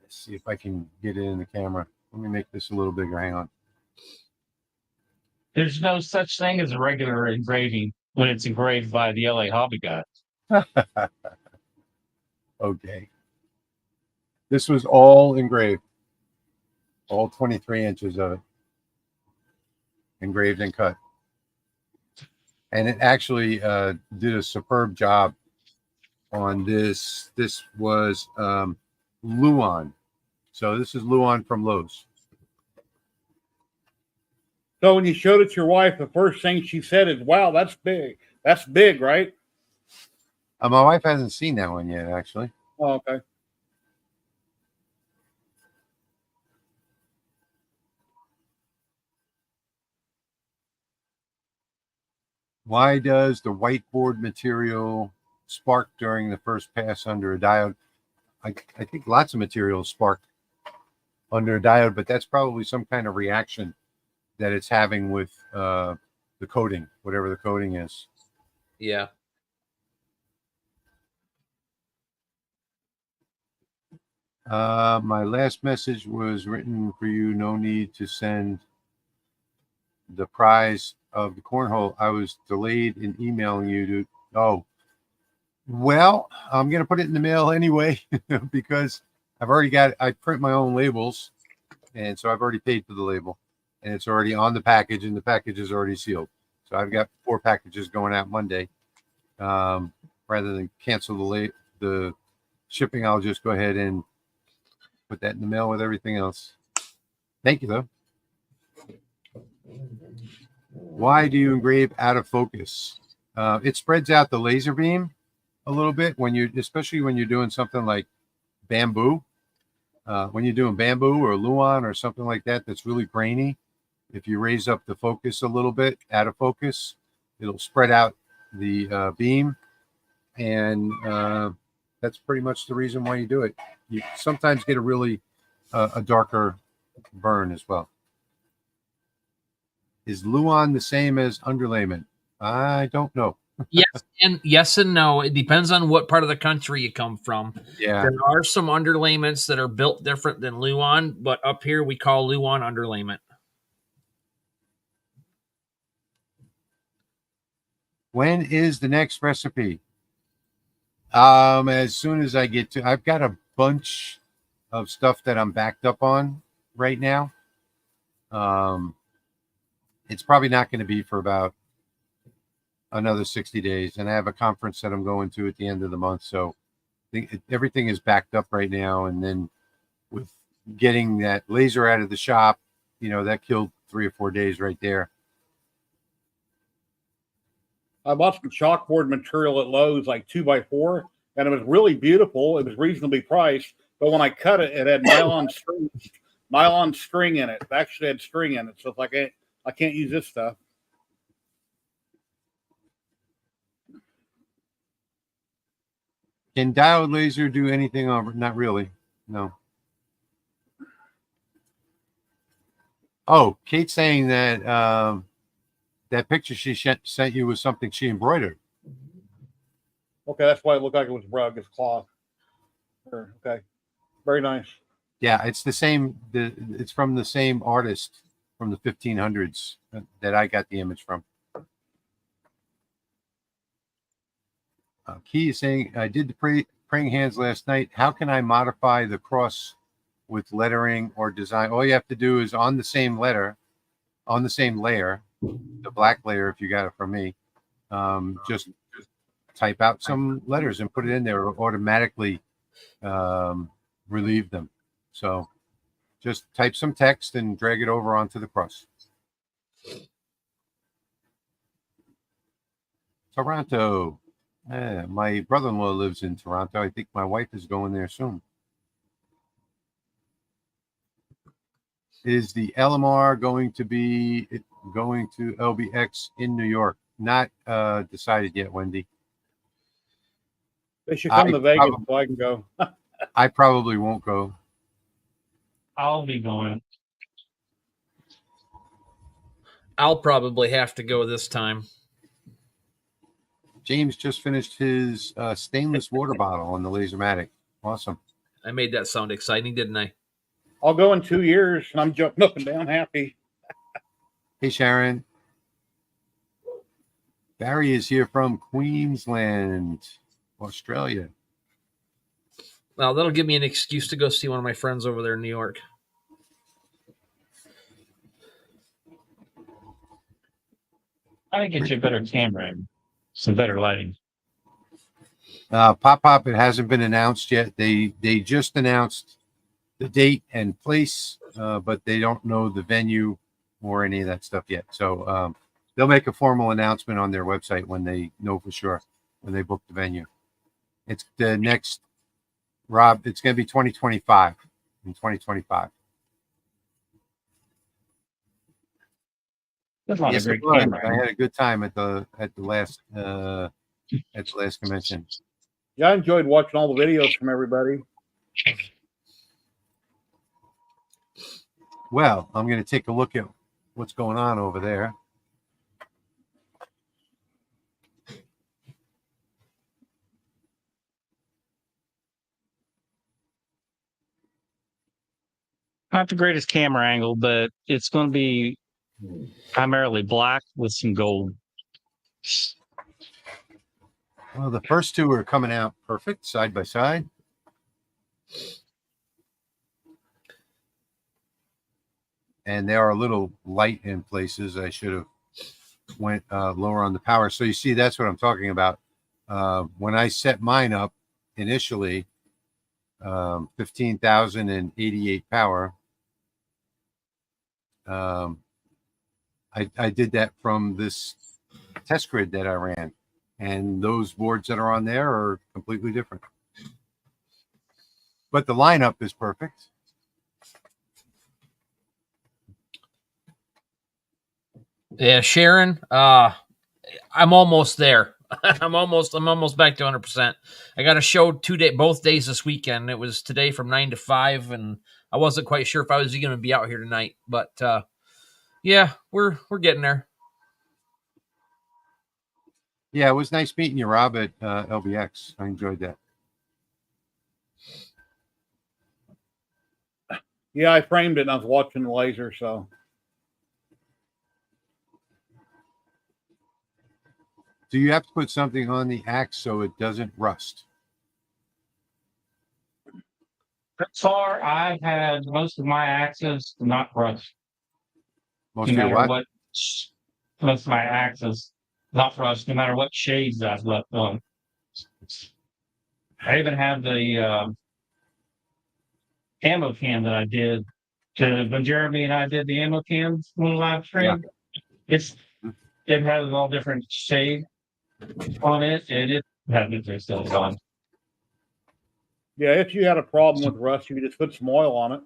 Let's see if I can get it in the camera. Let me make this a little bigger. Hang on. There's no such thing as a regular engraving when it's engraved by the LA Hobby Guy. Okay. This was all engraved. All 23 inches of it. Engraved and cut. And it actually did a superb job on this. This was Luan. So this is Luan from Lowe's. So when you showed it to your wife, the first thing she said is, "Wow, that's big. That's big, right?" My wife hasn't seen that one yet, actually. Oh, okay. Why does the whiteboard material spark during the first pass under a diode? I think lots of materials spark under a diode, but that's probably some kind of reaction that it's having with the coating, whatever the coating is. Yeah. My last message was written for you. No need to send the prize of the cornhole. I was delayed in emailing you to. Oh, well, I'm going to put it in the mail anyway because I've already got. I print my own labels, and so I've already paid for the label, and it's already on the package, and the package is already sealed. So I've got 4 packages going out Monday. Rather than cancel the shipping, I'll just go ahead and put that in the mail with everything else. Thank you, though. Why do you engrave out of focus? It spreads out the laser beam a little bit especially when you're doing something like bamboo. When you're doing bamboo or Luan or something like that, that's really grainy. If you raise up the focus a little bit out of focus, it'll spread out the beam, and that's pretty much the reason why you do it. You sometimes get a really a darker burn as well. Is Luan the same as underlayment? I don't know. Yes and no. It depends on what part of the country you come from. Yeah. There are some underlayments that are built different than Luan, but up here we call Luan underlayment. When is the next recipe? As soon as I get to, I've got a bunch of stuff that I'm backed up on right now. It's probably not going to be for about another 60 days. And I have a conference that I'm going to at the end of the month. So everything is backed up right now. And then with getting that laser out of the shop, you know, that killed 3 or 4 days right there. I bought some chalkboard material at Lowe's, like 2x4, and it was really beautiful. It was reasonably priced, but when I cut it, it had nylon string in it. It actually had string in it, so it's like I can't use this stuff. Can diode laser do anything over? Not really. No. Oh, Kate's saying that that picture she sent you was something she embroidered. Okay, that's why it looked like it was rug. It's cloth. Okay, very nice. Yeah, it's the same. It's from the same artist from the 1500s that I got the image from. Key is saying, I did the praying hands last night. How can I modify the cross with lettering or design? All you have to do is on the same letter, on the same layer, the black layer, if you got it from me, just type out some letters and put it in there. It'll automatically relieve them. So just type some text and drag it over onto the cross. Toronto. My brother-in-law lives in Toronto. I think my wife is going there soon. Is the LMR going to LBX in New York? Not decided yet, Wendy. They should come to Vegas so I can go. I probably won't go. I'll be going. I'll probably have to go this time. James just finished his stainless water bottle on the LaserMATIC. Awesome. I made that sound exciting, didn't I? I'll go in 2 years, and I'm jumping up and down happy. Hey, Sharon. Barry is here from Queensland, Australia. Well, that'll give me an excuse to go see one of my friends over there in New York. I can get you a better camera and some better lighting. Pop, it hasn't been announced yet. They just announced the date and place, but they don't know the venue or any of that stuff yet. So they'll make a formal announcement on their website when they know for sure, when they book the venue. It's the next, Rob, it's going to be 2025. In 2025. That's a lot Yes, of great it was. camera. I had a good time at the last convention. Yeah, I enjoyed watching all the videos from everybody. Well, I'm going to take a look at what's going on over there. Not the greatest camera angle, but it's going to be primarily black with some gold. Well, the first two are coming out perfect, side by side. And they are a little light in places. I should have went lower on the power. So you see, that's what I'm talking about. When I set mine up initially, 15,088 power, I did that from this test grid that I ran. And those boards that are on there are completely different. But the lineup is perfect. Yeah, Sharon, I'm almost there. I'm almost back to 100%. I got a show both days this weekend. It was today from 9 to 5, and I wasn't quite sure if I was going to be out here tonight, but yeah, we're getting there. Yeah, it was nice meeting you, Rob, at LBX. I enjoyed that. Yeah, I framed it and I was watching the laser, so. Do you have to put something on the axe so it doesn't rust? So far, I've had most of my axes not rust. Most No of your matter what? most of my axes not rust, no matter what shades I've left on. I even have the ammo can that I did when Jeremy and I did the ammo cans on the live stream. It has all different shades on it, and it has it still on. Yeah, if you had a problem with rust, you could just put some oil on it.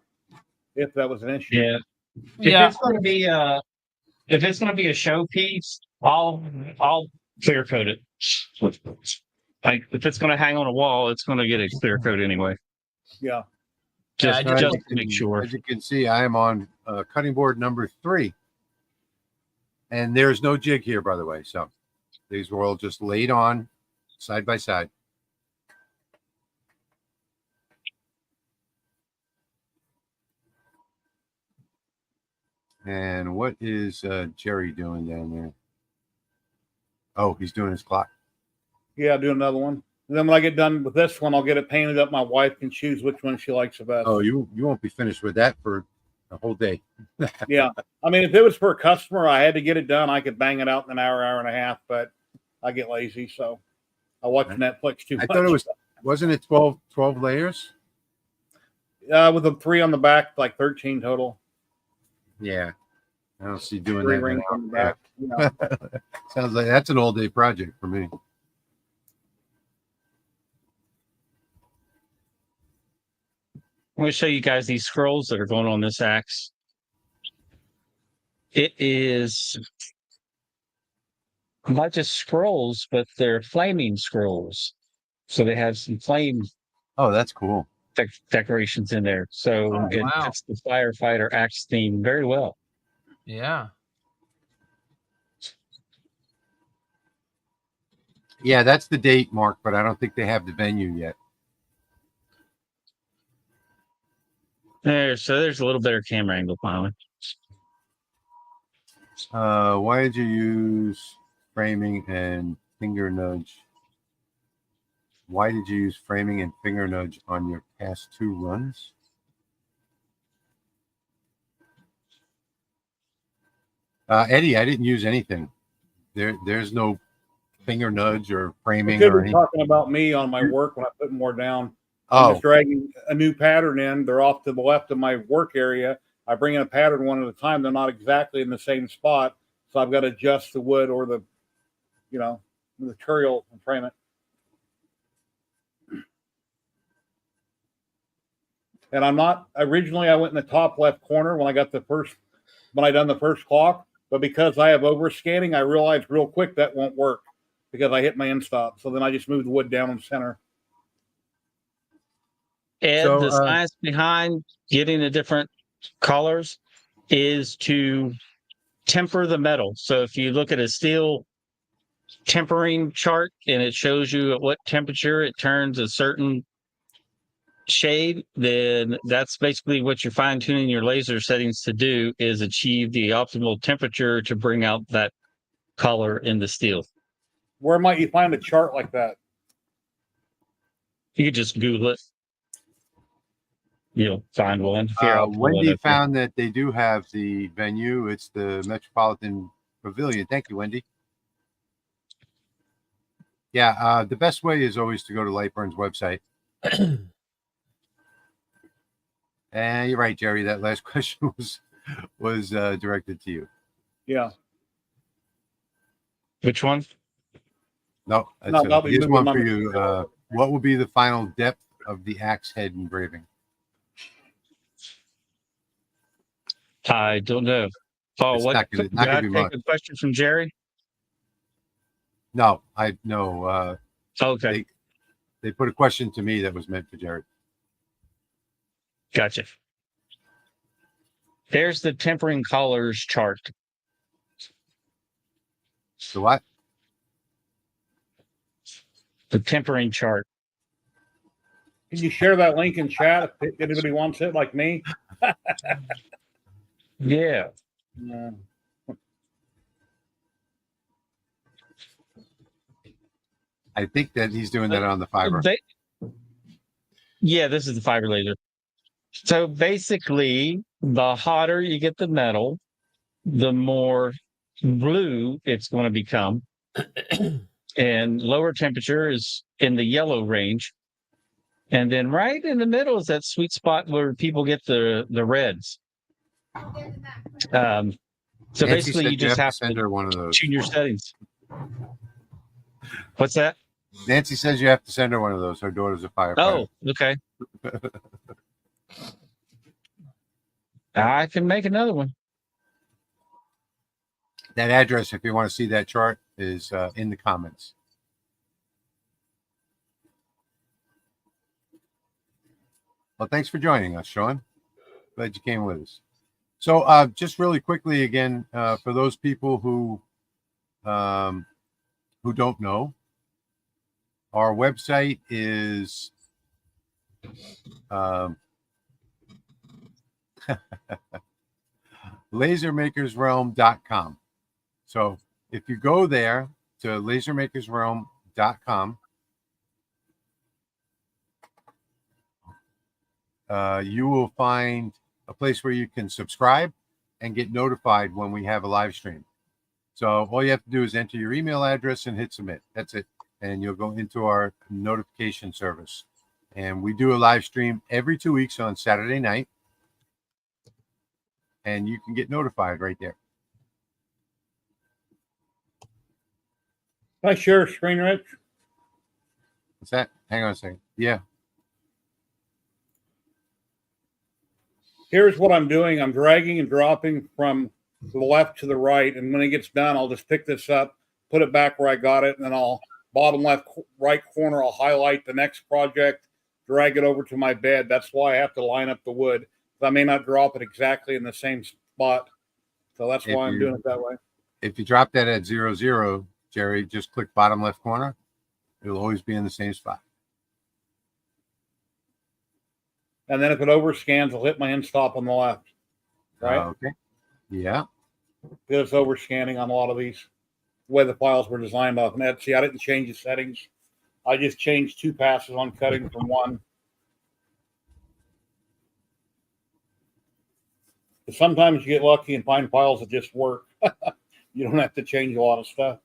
If that was an issue. Yeah. Yeah. If it's going to be a showpiece, I'll clear coat it. Like if it's going to hang on a wall, it's going to get a clear coat anyway. Yeah. Just Yeah, to make sure. As you can see, I am on cutting board number 3. And there's no jig here, by the way. So these were all just laid on side by side. And what is Jerry doing down there? Oh, he's doing his clock. Yeah, I'll do another one. And then when I get done with this one, I'll get it painted up. My wife can choose which one she likes the best. Oh, you won't be finished with that for a whole day. Yeah. I mean, if it was for a customer, I had to get it done. I could bang it out in an hour, hour and a half, but I get lazy. So I watch Netflix too much. I thought it wasn't it 12 layers? With the 3 on the back, like 13 total. Yeah. I don't see doing 3 that. rings now. on the back. Yeah. Sounds like that's an all-day project for me. I'm going to show you guys these scrolls that are going on this axe. It is not just scrolls, but they're flaming scrolls. So they have some flame Oh, that's cool. decorations in there. So Oh, it wow. fits the firefighter axe theme very well. Yeah. Yeah, that's the date, Mark, but I don't think they have the venue yet. So there's a little better camera angle finally. Why did you use framing and finger nudge? Why did you use framing and finger nudge on your past 2 runs? Eddie, I didn't use anything. There's no finger nudge or framing Could or be anything. talking about me on my work when I put more down. I'm Oh, just dragging a new pattern in. They're off to the left of my work area. I bring in a pattern one at a time. They're not exactly in the same spot. So I've got to adjust the wood or the material and frame it. And I'm not, originally I went in the top left corner when I done the first clock, but because I have over scanning, I realized real quick that won't work because I hit my end stop. So then I just moved the wood down in the center. And So, the science behind getting the different colors is to temper the metal. So if you look at a steel tempering chart and it shows you at what temperature it turns a certain shade, then that's basically what you're fine tuning your laser settings to do, is achieve the optimal temperature to bring out that color in the steel. Where might you find a chart like that? You could just Google it. You'll find one. Here, I'll pull Wendy it up. found that they do have the venue. It's the Metropolitan Pavilion. Thank you, Wendy. Yeah, the best way is always to go to Lightburn's website. And you're right, Jerry. That last question was directed to you. Yeah. Which one? No, No, that'll be here's moving one for number. you. What will be the final depth of the axe head engraving? I don't know. Oh, It's what? not gonna Did I be take much. a question from Jerry? No, I know. Okay, They put a question to me that was meant for Jerry. gotcha. There's the tempering colors chart. So what? The tempering chart. Can you share that link in chat if anybody wants it like me? Yeah. Yeah. I think that he's doing that on the fiber. Yeah, this is the fiber laser. So basically, the hotter you get the metal, the more blue it's going to become. And lower temperature is in the yellow range. And then right in the middle is that sweet spot where people get the reds. So Nancy basically, said you just have send to her one of those. tune your settings. What's that? Nancy says you have to send her one of those. Her daughter's a firefighter. Oh, okay. I can make another one. That address, if you want to see that chart, is in the comments. Well, thanks for joining us, Sean. Glad you came with us. So just really quickly again, for those people who don't know, our website is LaserMakersRealm.com. So if you go there to LaserMakersRealm.com, you will find a place where you can subscribe and get notified when we have a live stream. So all you have to do is enter your email address and hit submit. That's it. And you'll go into our notification service. And we do a live stream every 2 weeks on Saturday night. And you can get notified right there. Can I share a screen, Rich? What's that? Hang on a second. Yeah. Here's what I'm doing. I'm dragging and dropping from the left to the right. And when it gets done, I'll just pick this up, put it back where I got it. And then I'll bottom left, right corner, I'll highlight the next project, drag it over to my bed. That's why I have to line up the wood. I may not drop it exactly in the same spot. So that's why I'm doing it that way. If you drop that at 0, 0, Jerry, just click bottom left corner. It'll always be in the same spot. And then if it overscans, I'll hit my end stop on the left. Right? Okay. Yeah. Because it's overscanning on a lot of these, the way the files were designed off net. See, I didn't change the settings. I just changed 2 passes on cutting from 1. But sometimes you get lucky and find files that just work. You don't have to change a lot of stuff.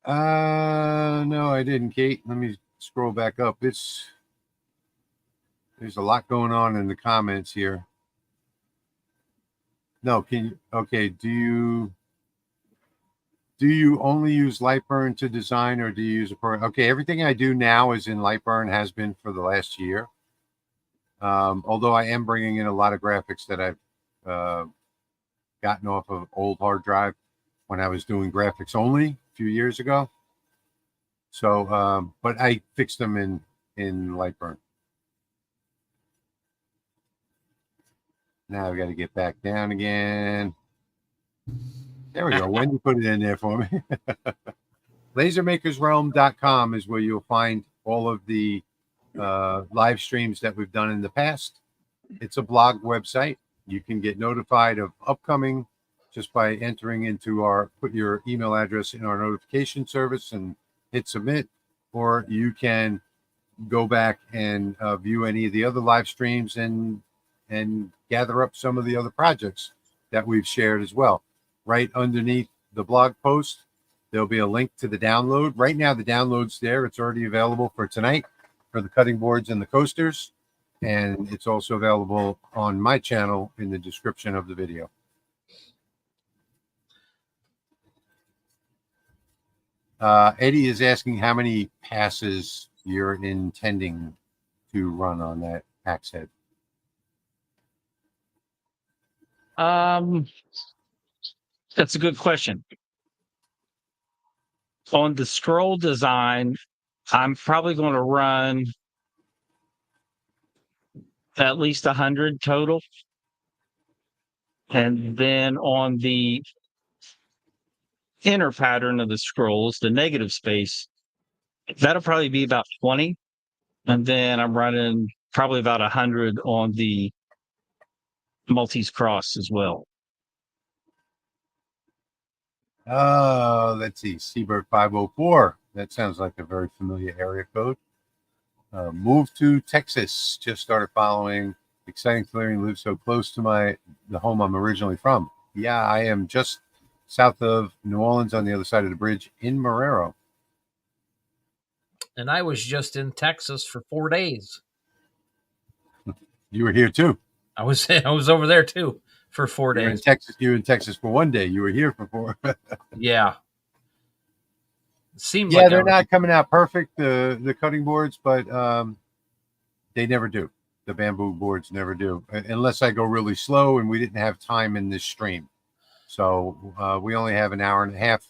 No, I didn't, Kate. Let me scroll back up. There's a lot going on in the comments here. No, okay, do you only use Lightburn to design, or do you use a program? Okay, everything I do now is in Lightburn, has been for the last year. Although I am bringing in a lot of graphics that I've gotten off of old hard drive when I was doing graphics only a few years ago. So, but I fixed them in Lightburn. Now I've got to get back down again. There we go. Wendy put it in there for me. LaserMakersRealm.com is where you'll find all of the live streams that we've done in the past. It's a blog website. You can get notified of upcoming just by entering into put your email address in our notification service and hit submit, or you can go back and view any of the other live streams and gather up some of the other projects that we've shared as well. Right underneath the blog post, there'll be a link to the download. Right now, the download's there. It's already available for tonight for the cutting boards and the coasters. And it's also available on my channel in the description of the video. Eddie is asking how many passes you're intending to run on that axe head. That's a good question. On the scroll design, I'm probably going to run at least 100 total. And then on the inner pattern of the scrolls, the negative space, that'll probably be about 20. And then I'm running probably about 100 on the Maltese cross as well. Let's see. Seabird 504 That sounds like a very familiar area code. Moved to Texas. Just started following. Exciting to learn you live so close to the home I'm originally from. Yeah, I am just south of New Orleans on the other side of the bridge in Marrero. And I was just in Texas for 4 days. You were here too. I was over there too for 4 You were in days. Texas. You were in Texas for 1 day. You were here for 4. Yeah. Seemed Yeah, like they're not coming out perfect, the cutting boards, but they never do. The bamboo boards never do, unless I go really slow, and we didn't have time in this stream. So we only have an hour and a half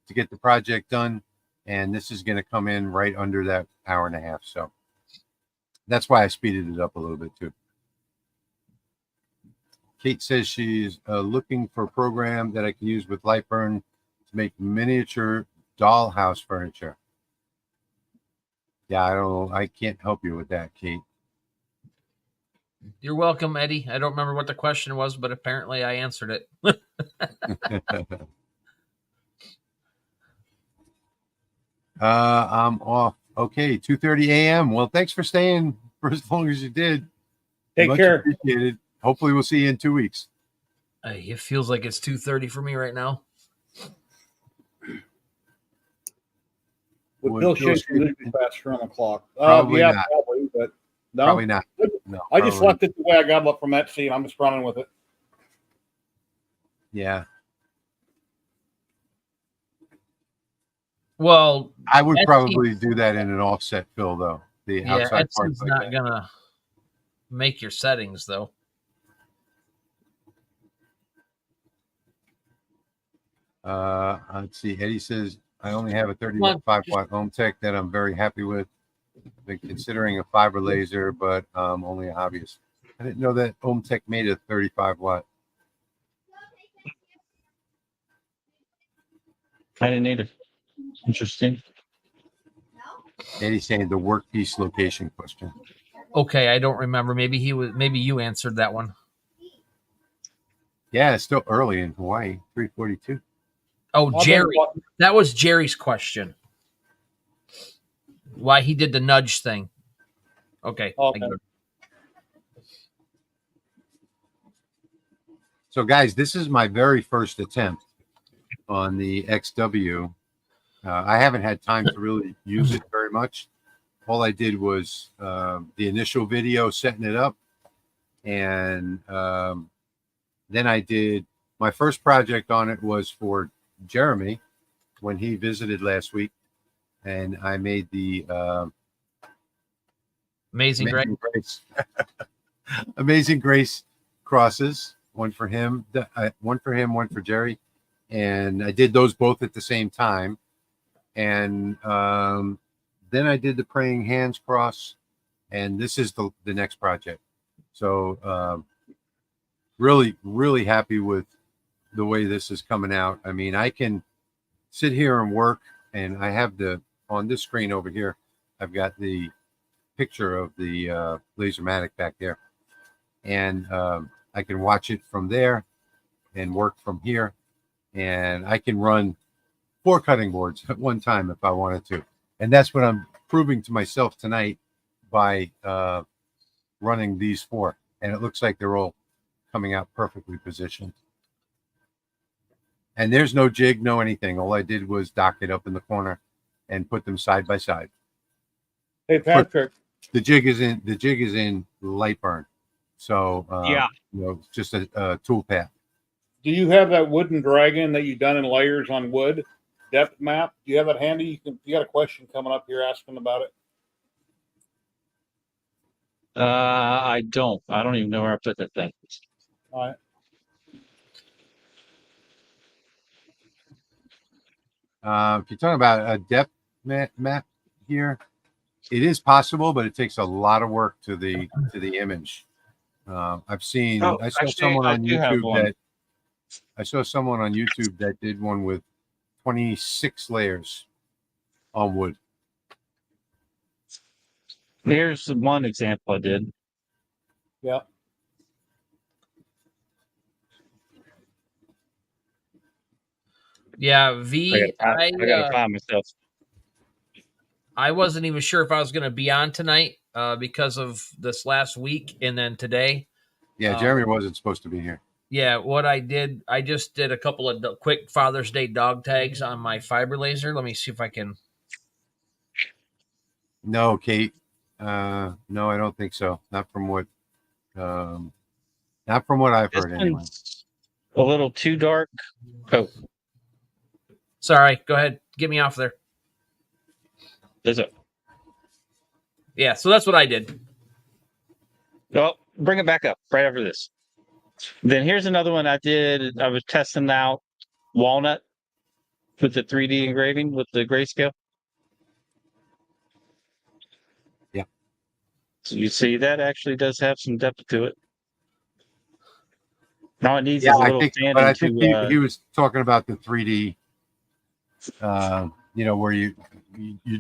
to get the project done, and this is going to come in right under that hour and a half. So that's why I speeded it up a little bit too. Kate says she's looking for a program that I can use with Lightburn to make miniature dollhouse furniture. Yeah, I don't know. I can't help you with that, Kate. You're welcome, Eddie. I don't remember what the question was, but apparently I answered it. I'm off. Okay, 2:30 a.m. Well, thanks for staying for as long as you did. Take Much care. appreciated. Hopefully we'll see you in 2 weeks. It feels like it's 2:30 for me right now. With Would Bill Bill Shaker usually faster on the clock. Probably Yeah, not. probably, but no. Probably not. No, I just probably left it the way I got it from that scene. I'm just running with it. Yeah. Well, I would Etsy- probably do that in an offset fill, though. The yeah, outside Etsy's parts like not that. gonna make your settings though. Let's see. Eddie says, I only have a Come on, 35-watt ohm tech that I'm very happy with. Been considering a fiber laser, but only a hobbyist. I didn't know that ohm tech made a 35-watt. I didn't either. Interesting. Eddie's saying the workpiece location question. Okay, I don't remember. Maybe you answered that one. Yeah, it's still early in Hawaii, 3:42. Oh, I'll Jerry. tell you That was Jerry's question. Why he did the nudge thing. Okay. I Okay. get it. So, guys, this is my very first attempt on the XW. I haven't had time to really use it very much. All I did was the initial video setting it up, and then I did my first project on it was for Jeremy when he visited last week, and I made the Amazing, Greg. Grace Amazing Grace crosses. One for him, one for Jerry, and I did those both at the same time. And then I did the Praying Hands cross, and this is the next project. So really, really happy with the way this is coming out. I mean, I can sit here and work, and I have on this screen over here, I've got the picture of the LaserMATIC back there, and I can watch it from there and work from here, and I can run 4 cutting boards at one time if I wanted to. And that's what I'm proving to myself tonight by running these 4. And it looks like they're all coming out perfectly positioned. And there's no jig, no anything. All I did was dock it up in the corner and put them side by side. Hey, Patrick. The jig is in Lightburn. So Yeah. it's just a tool path. Do you have that wooden dragon that you done in layers on wood depth map? Do you have that handy? You got a question coming up here asking about it. I don't. I don't even know where I put that thing. All right. If you're talking about a depth map here, it is possible, but it takes a lot of work to the image. I've seen. Oh, I saw actually, someone I on do have YouTube one. that did one with 26 layers on wood. Here's one example I did. Yeah. Yeah, I gotta find myself. I wasn't even sure if I was going to be on tonight because of this last week and then today. Yeah, Jeremy wasn't supposed to be here. Yeah, what I did, I just did a couple of quick Father's Day dog tags on my fiber laser. Let me see if I can. No, Kate. No, I don't think so. Not from what I've This heard anyway. one's a little too dark. Oh, Sorry, go ahead. Get me off there. there's a. Yeah, so that's what I did. Well, bring it back up right after this. Then here's another one I did. I was testing out walnut with the 3D engraving with the grayscale. Yeah. So you see that actually does have some depth to it. Now it needs Yeah, is a I little think, sanding but I think to, he was talking about the 3D. Where you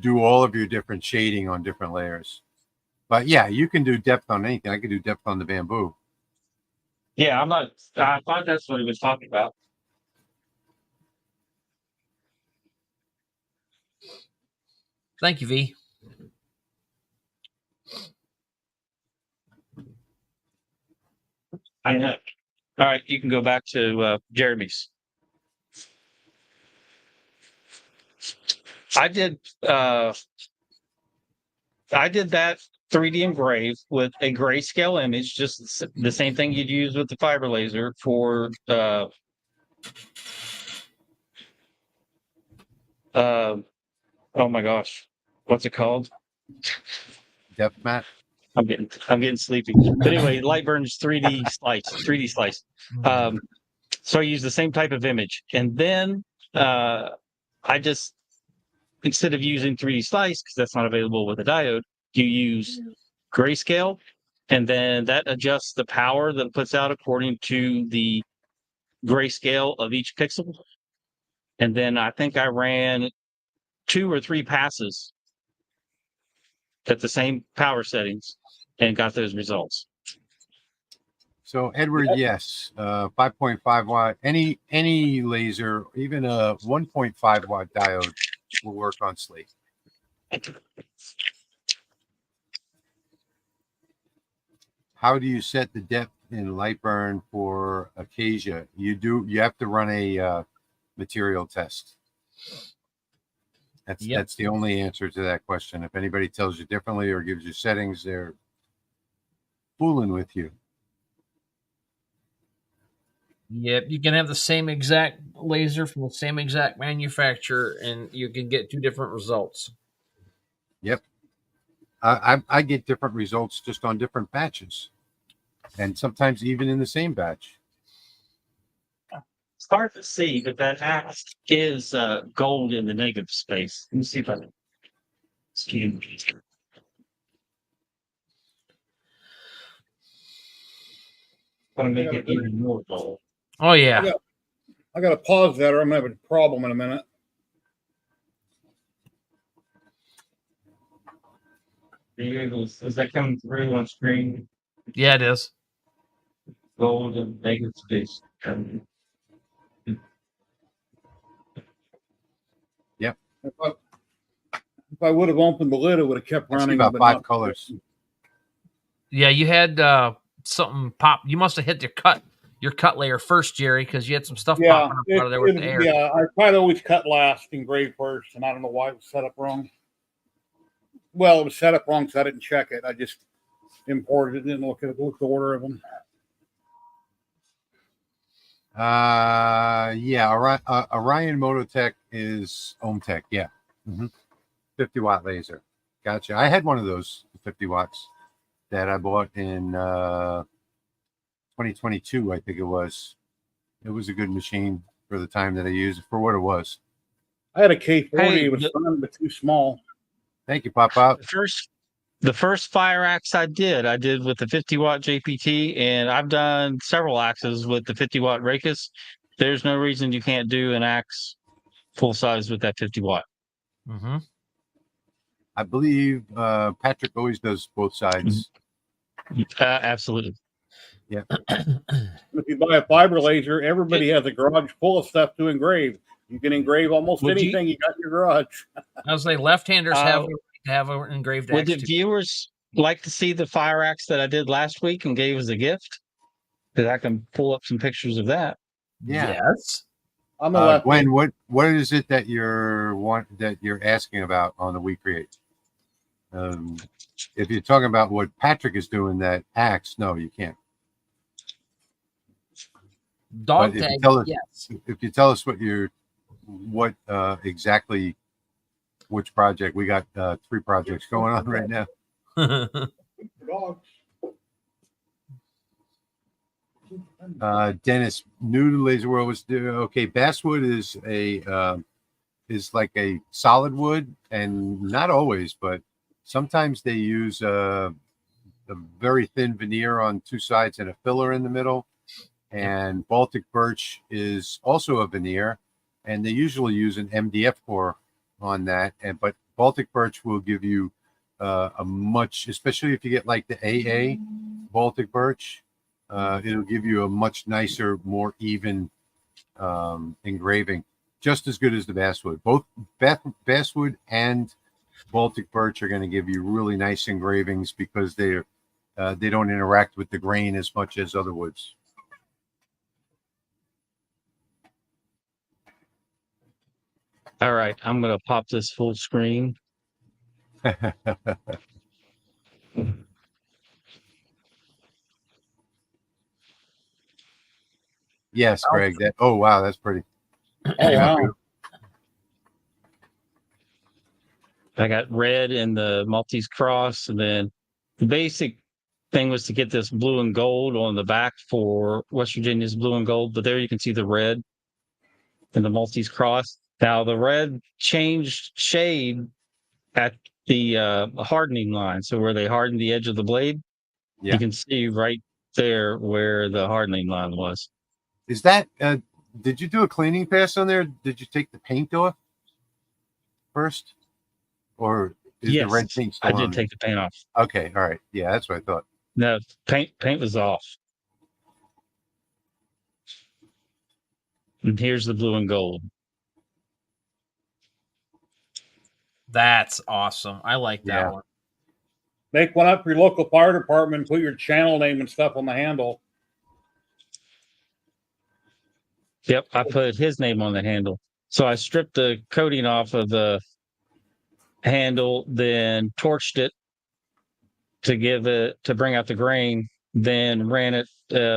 do all of your different shading on different layers. But yeah, you can do depth on anything. I can do depth on the bamboo. yeah, I thought that's what he was talking about. Thank you, V. I know. All right, you can go back to Jeremy's. I did that 3D engrave with a grayscale image, just the same thing you'd use with the fiber laser for oh my gosh, what's it called? Depth mat. I'm getting sleepy. But anyway, Lightburn's 3D slice. So I use the same type of image, and then I just, instead of using 3D slice because that's not available with a diode, you use grayscale, and then that adjusts the power that it puts out according to the grayscale of each pixel. And then I think I ran 2 or 3 passes at the same power settings and got those results. So Edward, yes, 5.5 watt. Any laser, even a 1.5 watt diode, will work on slate. How do you set the depth in Lightburn for Acacia? You have to run a material test. That's the only answer to that question. If anybody tells you differently or gives you settings, they're fooling with you. Yep, you can have the same exact laser from the same exact manufacturer, and you can get 2 different results. Yep. I get different results just on different batches, and sometimes even in the same batch. It's hard to see, but that axe is gold in the negative space. Let me see if I can scan. Want to make it even more gold. Oh, yeah. I got to pause that or I'm going to have a problem in a minute. Is that coming through on screen? Yeah, it is. Gold and negative space. If I would have opened the lid, it would have kept I see running. about but 5 not- colors. Yeah, you had something pop. You must have hit your cut layer first, Jerry, because you had some stuff Yeah, popping up out of there with the air. yeah. I try to always cut last, engrave first, and I don't know why it was set up wrong. Well, it was set up wrong, so I didn't check it. I just imported it, didn't look at the order of them. Yeah, Orion Mototech is Ohmtech. Yeah. 50 watt laser. Gotcha. I had one of those 50 watts that I bought in 2022, I think it was. It was a good machine for the time that I used it for what it was. I had a K40. Hey, It was fun, but too small. Thank you, Pop Pop. The first fire axe I did with the 50 watt JPT, and I've done several axes with the 50 watt Rakus. There's no reason you can't do an axe full size with that 50 watt. Mm-hmm. I believe Patrick always does both sides. Absolutely. Yeah. If you buy a fiber laser, everybody has a garage full of stuff to engrave. You can engrave almost Would you- anything you got in your garage. I was like, left-handers have to have an engraved Would axe the too. viewers like to see the fire axe that I did last week and gave as a gift? Because I can pull up some pictures of that. Yeah. Yes. I'm gonna let Gwen, what is it that you're asking about on the We Create? If you're talking about what Patrick is doing, that axe, no, you can't. Dog But if you tag, tell us, yes. if you tell us what exactly which project, we got 3 projects going on right now. Dennis, new to Laser World was okay. Basswood is like a solid wood, and not always, but sometimes they use a very thin veneer on 2 sides and a filler in the middle. And Baltic birch is also a veneer, and they usually use an MDF core on that. But Baltic birch will give you a much, especially if you get like the AA Baltic birch, it'll give you a much nicer, more even engraving, just as good as the basswood. Both basswood and Baltic birch are going to give you really nice engravings because they don't interact with the grain as much as other woods. All right, I'm going to pop this full screen. Yes, Greg. Oh wow, that's pretty. Oh wow. I got red and the Maltese cross, and then the basic thing was to get this blue and gold on the back for West Virginia's blue and gold. But there you can see the red and the Maltese cross. Now the red changed shade at the hardening line. So where they hardened the edge of the blade, Yeah. you can see right there where the hardening line was. Is that? Did you do a cleaning pass on there? Did you take the paint off first, or is the red paint still I did on? take the paint off. Okay, all right. Yeah, that's what I thought. No, paint was off. And here's the blue and gold. That's awesome. I like that Yeah. one. Make one up for your local fire department. Put your channel name and stuff on the handle. Yep, I put his name on the handle. So I stripped the coating off of the handle, then torched it to bring out the grain, then ran it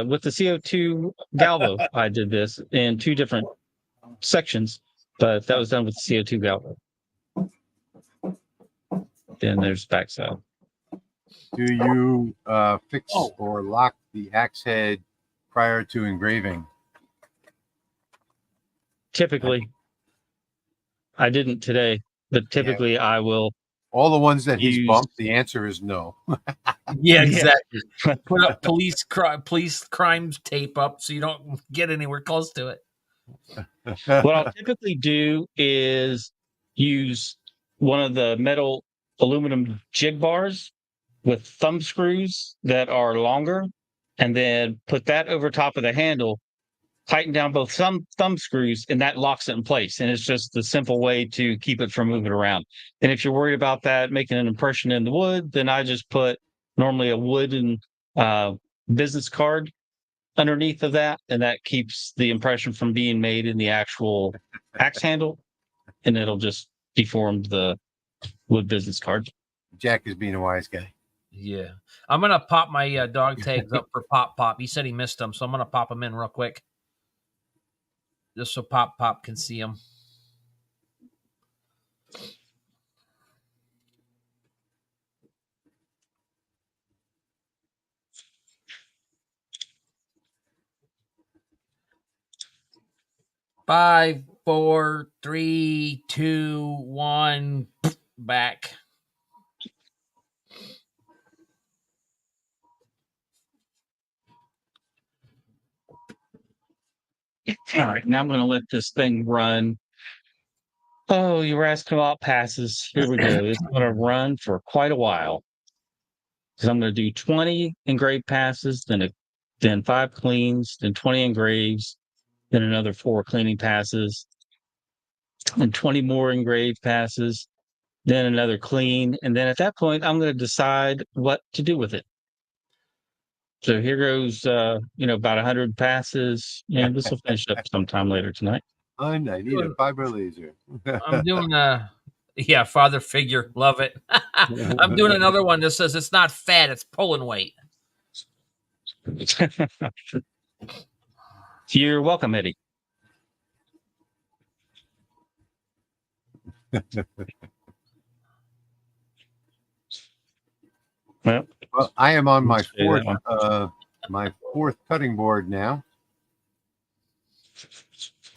with the CO2 galvo. I did this in 2 different sections, but that was done with the CO2 galvo. Then there's backside. Do you fix or lock the axe head prior to engraving? Typically, I didn't today, but typically I will. All the ones that he's Use- bumped, the answer is no. Yeah, exactly. Put up police crimes tape up so you don't get anywhere close to it. What I'll typically do is use one of the metal aluminum jig bars with thumb screws that are longer, and then put that over top of the handle, tighten down both thumb screws, and that locks it in place. And it's just the simple way to keep it from moving around. And if you're worried about that making an impression in the wood, then I just put normally a wooden business card underneath of that, and that keeps the impression from being made in the actual axe handle, and it'll just deform the wood business card. Jack is being a wise guy. Yeah. I'm going to pop my dog tags up for Pop. He said he missed them, so I'm going to pop them in real quick. Just so Pop can see them. Five, 4, 3, 2, 1, back. All right, now I'm going to let this thing run. Oh, you were asking about passes. Here we go. It's going to run for quite a while. Because I'm going to do 20 engraved passes, then 5 cleans, then 20 engraves, then another 4 cleaning passes, and 20 more engraved passes, then another clean, and then at that point, I'm going to decide what to do with it. So here goes, about 100 passes, and this will finish up sometime later tonight. I need a fiber laser. I'm doing father figure. Love it. I'm doing another one that says it's not fat, it's pulling weight. You're welcome, Eddie. Well, I am on my let's do that fourth cutting board now,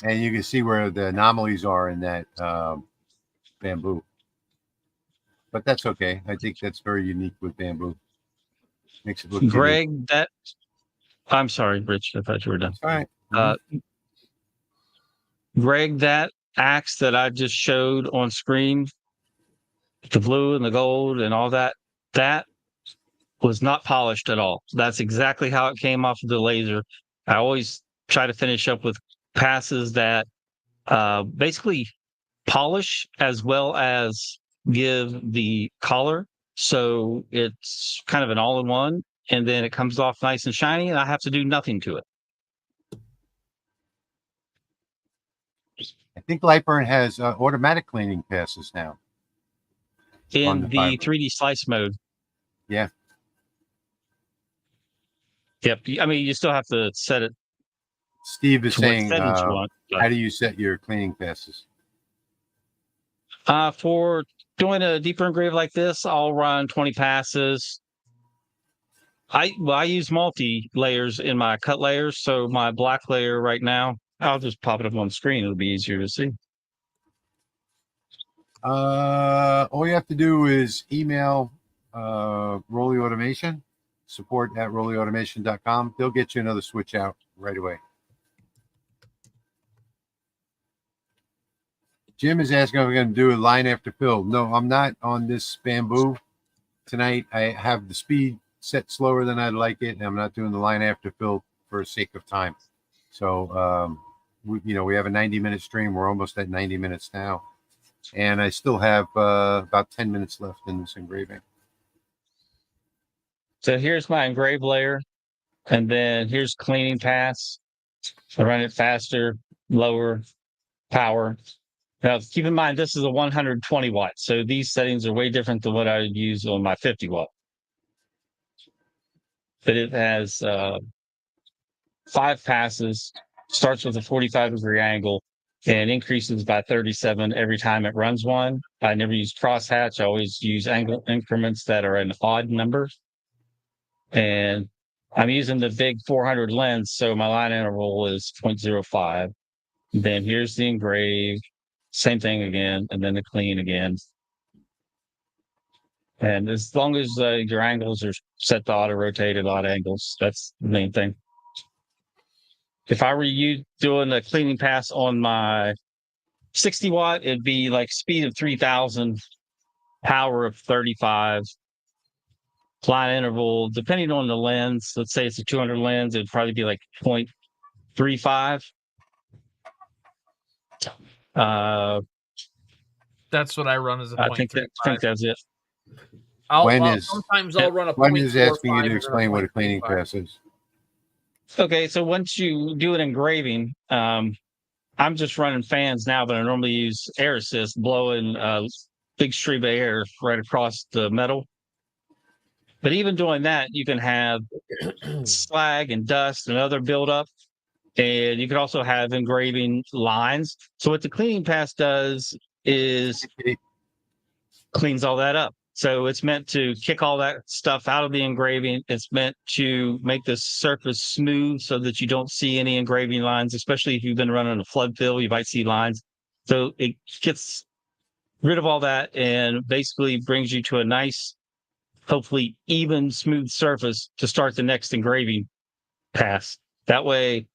and you can see where the anomalies are in that bamboo. But that's okay. I think that's very unique with bamboo. Makes it look unique. Greg, I'm sorry, Rich. I thought you were done. All right. Greg, that axe that I just showed on screen, the blue and the gold and all that, that was not polished at all. That's exactly how it came off of the laser. I always try to finish up with passes that basically polish as well as give the color. So it's kind of an all-in-one, and then it comes off nice and shiny, and I have to do nothing to it. I think Lightburn has automatic cleaning passes now. In the the fiber. 3D slice mode. Yeah. Yep. I mean, you still have to set it Steve is to what saying, settings you want. how do you set your cleaning passes? For doing a deeper engrave like this, I'll run 20 passes. I use multi layers in my cut layers, so my black layer right now, I'll just pop it up on the screen. It'll be easier to see. All you have to do is email Rolly Automation, support@rollyautomation.com. They'll get you another switch out right away. Jim is asking if I'm going to do a line after fill. No, I'm not on this bamboo tonight. I have the speed set slower than I'd like it, and I'm not doing the line after fill for sake of time. So, we have a 90-minute stream. We're almost at 90 minutes now, and I still have about 10 minutes left in this engraving. So here's my engrave layer, and then here's cleaning pass. I run it faster, lower power. Now, keep in mind, this is a 120 watt, so these settings are way different than what I would use on my 50 watt. But it has 5 passes, starts with a 45-degree angle, and increases by 37 every time it runs one. I never use crosshatch. I always use angle increments that are an odd number. And I'm using the big 400 lens, so my line interval is 0.05. Then here's the engrave, same thing again, and then the clean again. And as long as your angles are set to auto-rotate at odd angles, that's the main thing. If I were you doing a cleaning pass on my 60 watt, it'd be like speed of 3,000, power of 35, line interval, depending on the lens. Let's say it's a 200 lens, it'd probably be like 0.35. That's what I run as a I point. think that's it. Sometimes I'll run a When point. is asking you to explain what a cleaning pass is? Okay, so once you do an engraving, I'm just running fans now, but I normally use air assist, blowing a big stream of air right across the metal. But even doing that, you can have slag and dust and other buildup. And you can also have engraving lines. So what the cleaning pass does is cleans all that up. So it's meant to kick all that stuff out of the engraving. It's meant to make the surface smooth so that you don't see any engraving lines, especially if you've been running a flood fill, you might see lines. So it gets rid of all that and basically brings you to a nice, hopefully even, smooth surface to start the next engraving pass. That way,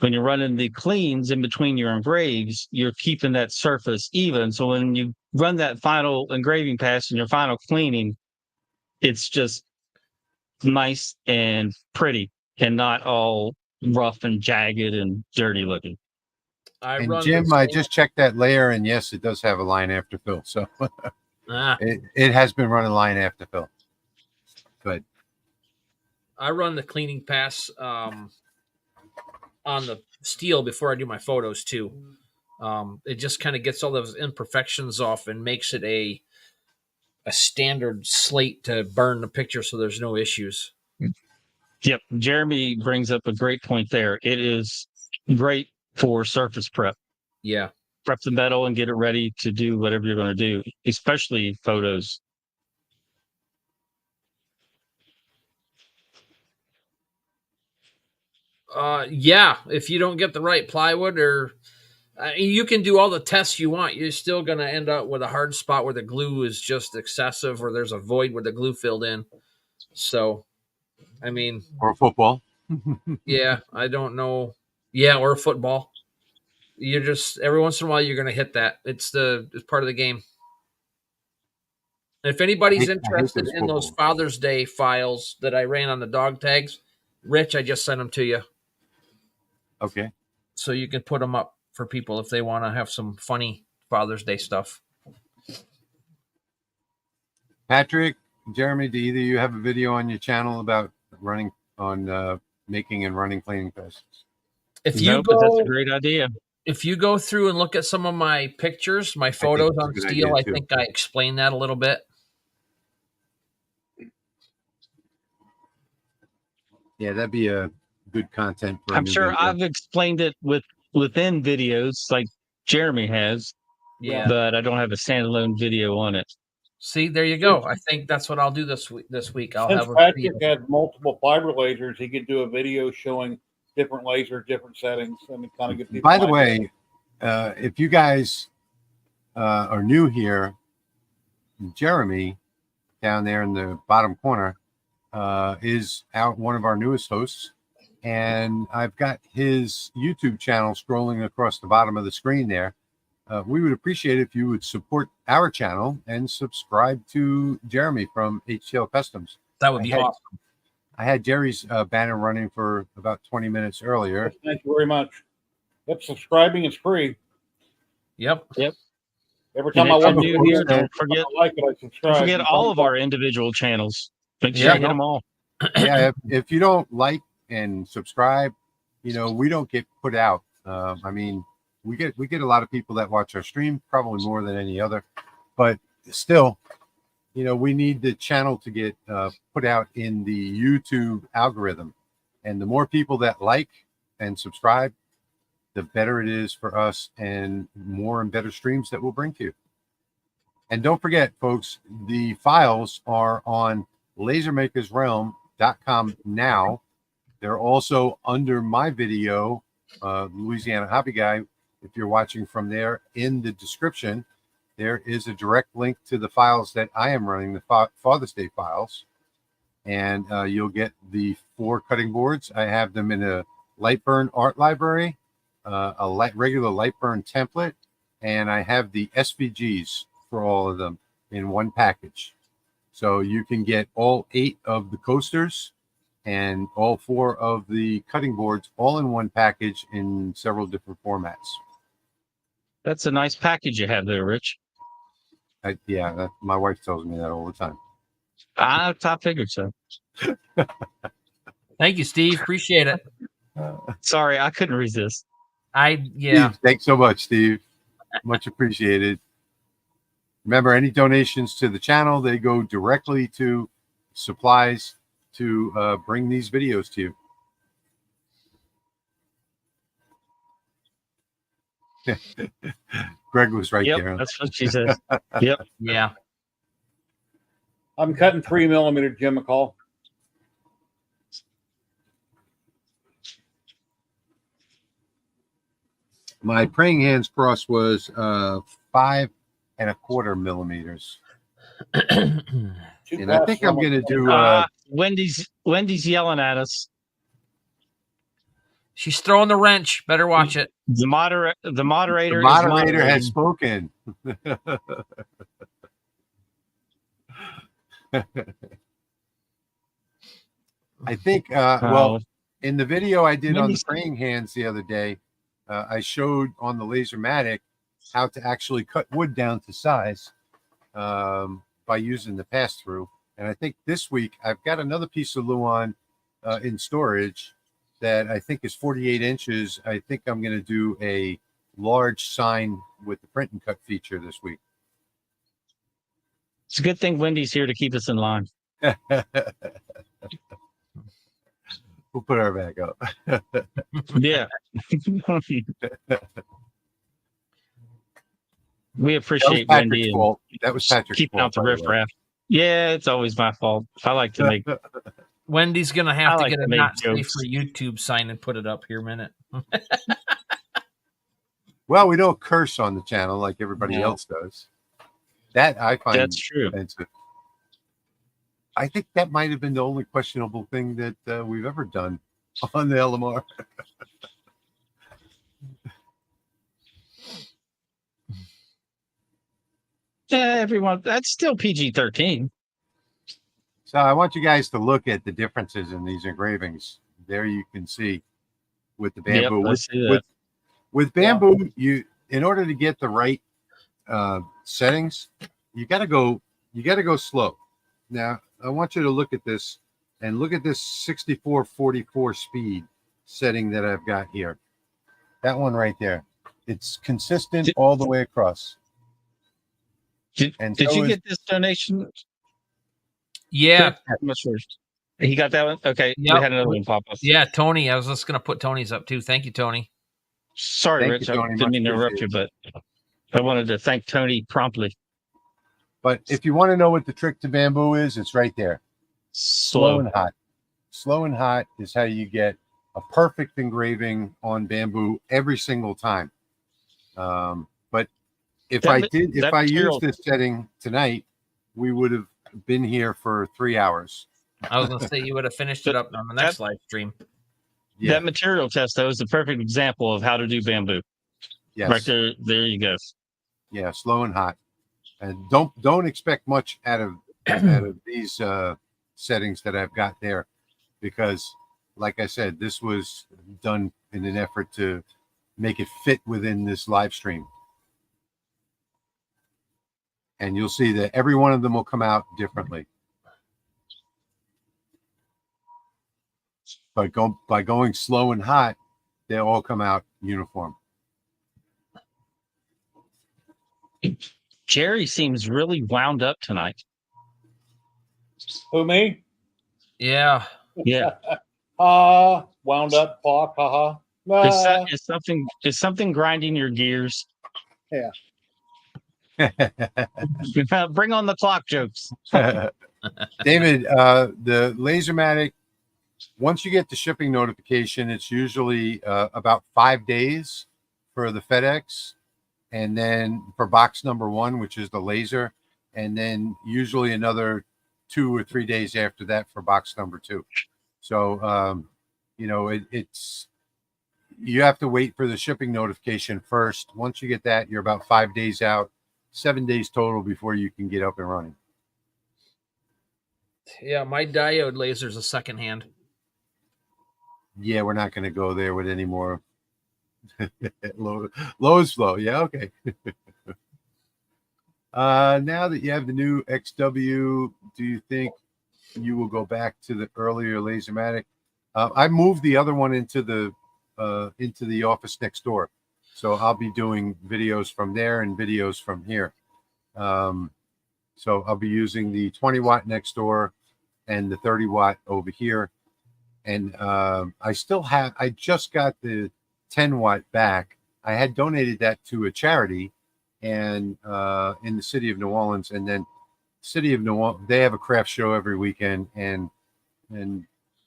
when you're running the cleans in between your engraves, you're keeping that surface even. So when you run that final engraving pass and your final cleaning, it's just nice and pretty and not all rough and jagged and dirty looking. And Jim, I just checked that layer, and yes, it does have a line after fill. So It has been running line after fill. Good. I run the cleaning pass on the steel before I do my photos too. It just kind of gets all those imperfections off and makes it a standard slate to burn the picture, so there's no issues. Yep. Jeremy brings up a great point there. It is great for surface prep. Yeah. Prep the metal and get it ready to do whatever you're going to do, especially photos. Yeah. If you don't get the right plywood, or you can do all the tests you want, you're still going to end up with a hard spot where the glue is just excessive, or there's a void where the glue filled in. So, I mean, Or football. yeah, I don't know. Yeah, or a football. You're just every once in a while you're going to hit that. It's part of the game. If anybody's interested in those Father's Day files that I ran on the dog tags, Rich, I just sent them to you. Okay. So you can put them up for people if they want to have some funny Father's Day stuff. Patrick, Jeremy, do either of you have a video on your channel about running on making and running cleaning passes? If you But that's a great idea. If you go through and look at some of my pictures, my photos on steel, I think I explained that a little bit. Yeah, that'd be a good content. For I'm sure I've explained it within videos like Jeremy has. Yeah, but I don't have a standalone video on it. See, there you go. I think that's what I'll do this week. I'll Since have Patrick had multiple fiber lasers, he could do a video showing different lasers, different settings, and kind of get people. By the way, if you guys are new here, Jeremy down there in the bottom corner is one of our newest hosts, and I've got his YouTube channel scrolling across the bottom of the screen there. We would appreciate it if you would support our channel and subscribe to Jeremy from HTL Customs. That would be awesome. I had Jerry's banner running for about 20 minutes earlier. Thank you very much. Yep, subscribing is free. Yep. Every time I want to here, don't forget, I subscribe. don't forget all of our individual channels. Make sure you hit them all. Yeah, if you don't like and subscribe, we don't get put out. I mean, we get a lot of people that watch our stream, probably more than any other, but still, we need the channel to get put out in the YouTube algorithm, and the more people that like and subscribe, the better it is for us, and more and better streams that we'll bring to you. And don't forget, folks, the files are on lasermakersrealm.com now. They're also under my video, Louisiana Hobby Guy. If you're watching from there, in the description, there is a direct link to the files that I am running, the Father's Day files. And you'll get the 4 cutting boards. I have them in a Lightburn art library, regular Lightburn template, and I have the SVGs for all of them in one package. So you can get all 8 of the coasters and all 4 of the cutting boards all in one package in several different formats. That's a nice package you have there, Rich. My wife tells me that all the time. I figured so. Thank you, Steve. Appreciate it. Sorry, I couldn't resist. Steve, thanks so much, Steve. Much appreciated. Remember, any donations to the channel, they go directly to supplies to bring these videos to you. Greg was right there. That's what she says. Yep. Yeah. I'm cutting 3mm, Jim McCall. My praying hands cross was 5¼ millimeters. And I think I'm going to do. Wendy's yelling at us. She's throwing the wrench. Better watch it. The moderator has spoken. I think. Well, in the video I did on the praying hands the other day, I showed on the LaserMATIC how to actually cut wood down to size. by using the pass-through. And I think this week I've got another piece of Luan in storage that I think is 48 inches. I think I'm going to do a large sign with the print and cut feature this week. It's a good thing Wendy's here to keep us in line. We'll put our back up. Yeah. We appreciate Wendy and fault. That was Patrick's keeping fault, out the by the way. riffraff. Yeah, it's always my fault. I like to make Wendy's gonna have I to like get to a make not safe jokes. for YouTube sign and put it up here a minute. Well, we don't curse on the channel like everybody No. else does. That I find That's true. offensive. I think that might have been the only questionable thing that we've ever done on the LMR. Yeah, everyone. That's still PG-13. So I want you guys to look at the differences in these engravings. There you can see with the bamboo. Yep, I see that. With bamboo, you in order to get the right settings, you got to go slow. Now I want you to look at this and look at this 64-44 speed setting that I've got here. That one right there. It's consistent all the way across. Did so you is- get this donation? Yeah, How much first? He got that one? Okay. Yep. We had another one pop up. yeah, Tony. I was just gonna put Tony's up too. Thank you, Tony. Sorry, Thank Rich. you, I Tony. didn't mean to Much interrupt you, but I wanted to thank Tony promptly. But if you want to know what the trick to bamboo is, it's right there. Slow and hot. Slow and hot is how you get a perfect engraving on bamboo every single time. But if I material- used this setting tonight, we would have been here for 3 hours. I was gonna say you would have finished it up on the next live stream. Yeah. That material test, though, is a perfect example of how to do bamboo. Yes. Right there. There you go. Yeah, slow and hot. And don't expect much out of these settings that I've got there, because like I said, this was done in an effort to make it fit within this live stream. And you'll see that every one of them will come out differently. But by going slow and hot, they all come out uniform. Jerry seems really wound up tonight. Who, me? Yeah, Yeah. Wound up, clock, haha. Is something grinding your gears? Bring on the clock jokes. David, the LaserMATIC, once you get the shipping notification, it's usually about 5 days for the FedEx, and then for box number 1, which is the laser, and then usually another 2 or 3 days after that for box number 2. So, it's you have to wait for the shipping notification first. Once you get that, you're about 5 days out, 7 days total before you can get up and running. yeah. My diode laser's a second hand. Yeah, we're not going to go there with any more Lowe's flow. Yeah, okay. Now that you have the new XW, do you think you will go back to the earlier LaserMATIC? I moved the other one into the office next door, so I'll be doing videos from there and videos from here. So I'll be using the 20 watt next door and the 30 watt over here. And I just got the 10 watt back. I had donated that to a charity and in the city of New Orleans. And then city of New Orleans, they have a craft show every weekend, and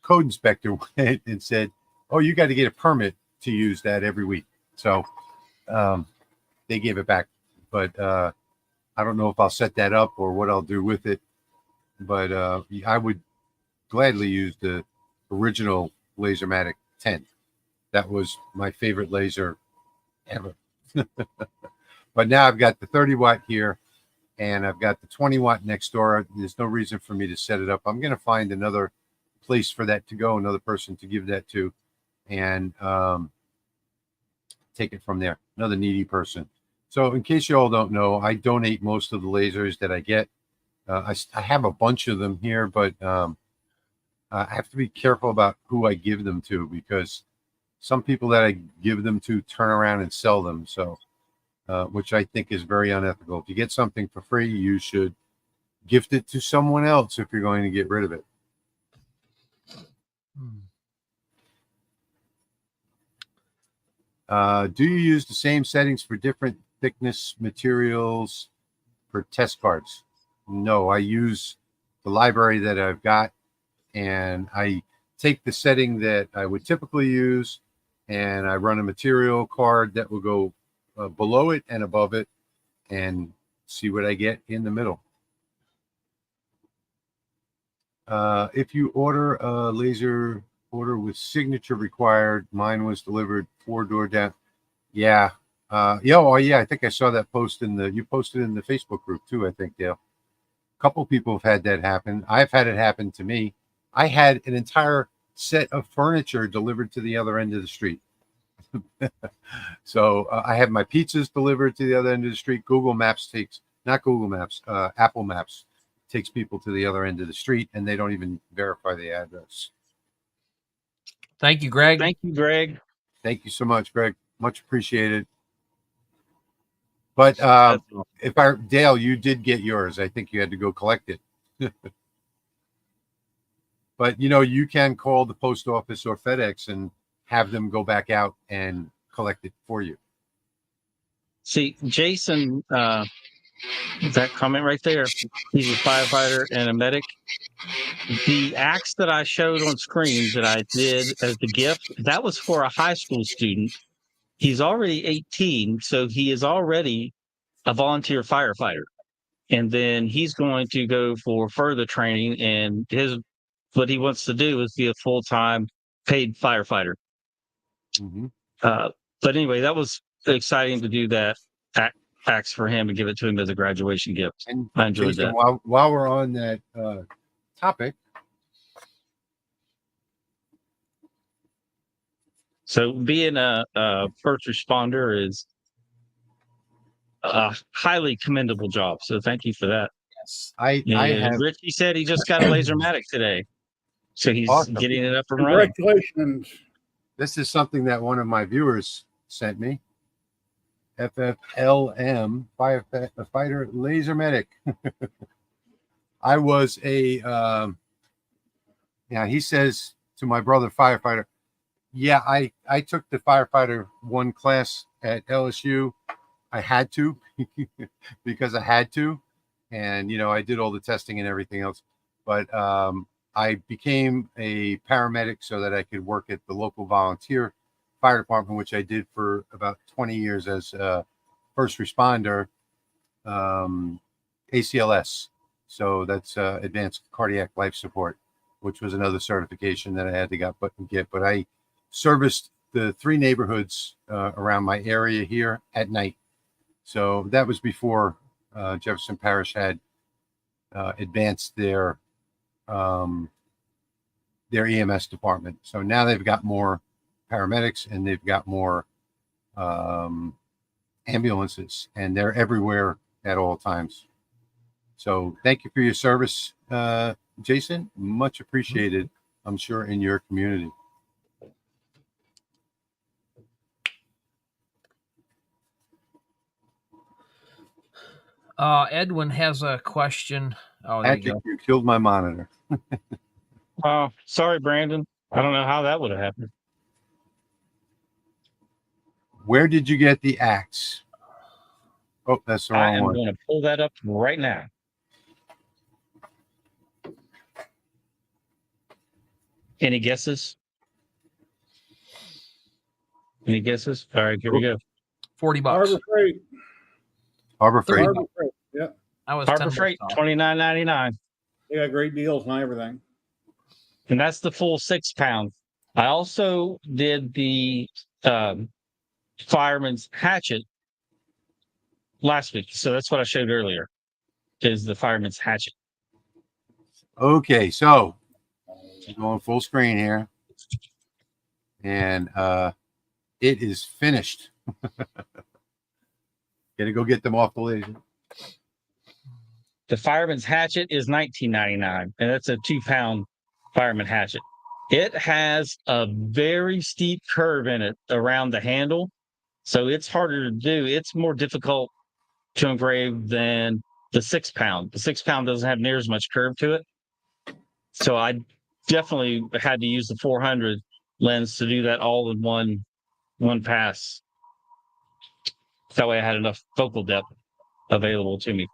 code inspector went and said, oh, you got to get a permit to use that every week. So they gave it back. But I don't know if I'll set that up or what I'll do with it. But I would gladly use the original LaserMATIC 10. That was my favorite laser ever. But now I've got the 30 watt here and I've got the 20 watt next door. There's no reason for me to set it up. I'm going to find another place for that to go, another person to give that to, and take it from there. Another needy person. So in case you all don't know, I donate most of the lasers that I get. I have a bunch of them here, but I have to be careful about who I give them to, because some people that I give them to turn around and sell them. So, which I think is very unethical. If you get something for free, you should gift it to someone else if you're going to get rid of it. Do you use the same settings for different thickness materials for test cards? No, I use the library that I've got, and I take the setting that I would typically use, and I run a material card that will go below it and above it, and see what I get in the middle. If you order a laser order with signature required, mine was delivered 4-door down. Yeah. Oh yeah, I think I saw that post you posted in the Facebook group too, I think, Dale. A couple people have had that happen. I've had it happen to me. I had an entire set of furniture delivered to the other end of the street. So I had my pizzas delivered to the other end of the street. Apple Maps takes people to the other end of the street, and they don't even verify the address. Thank you, Greg. Thank you, Greg. Thank you so much, Greg. Much appreciated. But Dale, you did get yours. I think you had to go collect it. But you can call the post office or FedEx and have them go back out and collect it for you. See, Jason, that comment right there, he's a firefighter and a medic. The axe that I showed on screen that I did as the gift, that was for a high school student. He's already 18, so he is already a volunteer firefighter. And then he's going to go for further training, and what he wants to do is be a full-time paid firefighter. Mm-hmm. But anyway, that was exciting to do that axe for him and give it to him as a graduation gift. And I enjoyed Jason, that. While we're on that topic, so being a first responder is a highly commendable job. So thank you for that. yes, I have. Richie said he just got a LaserMATIC today, so he's Awesome. getting it up and running. Congratulations. This is something that one of my viewers sent me. FFLM Firefighter LaserMATIC. I was he says to my brother firefighter, yeah, I took the firefighter 1 class at LSU. I had to because I had to, and I did all the testing and everything else, but I became a paramedic so that I could work at the local volunteer fire department, which I did for about 20 years as a first responder, ACLS. So that's advanced cardiac life support, which was another certification that I had to get. But I serviced the 3 neighborhoods around my area here at night. So that was before Jefferson Parish had advanced their EMS department. So now they've got more paramedics and they've got more ambulances, and they're everywhere at all times. So thank you for your service, Jason. Much appreciated, I'm sure, in your community. Edwin has a question. Oh, there you go. You killed my monitor. Sorry, Brandon. I don't know how that would have happened. Where did you get the axe? Oh, that's the I wrong am one. going to pull that up right now. Any guesses? Any guesses? All right, here we go. $40. Harbor Freight. Harbor Freight. Harbor Freight. Yeah. I was Harbor 10 Freight, bucks off. $29.99. They got great deals on everything. And that's the full 6-pound. I also did the fireman's hatchet last week. So that's what I showed earlier, is the fireman's hatchet. Okay, so going full screen here, and it is finished. Gonna go get them off the laser. The fireman's hatchet is $19.99, and it's a 2-pound fireman hatchet. It has a very steep curve in it around the handle, so it's harder to do. It's more difficult to engrave than the 6-pound. The 6-pound doesn't have near as much curve to it. So I definitely had to use the 400 lens to do that all in one pass. That way I had enough focal depth available to me.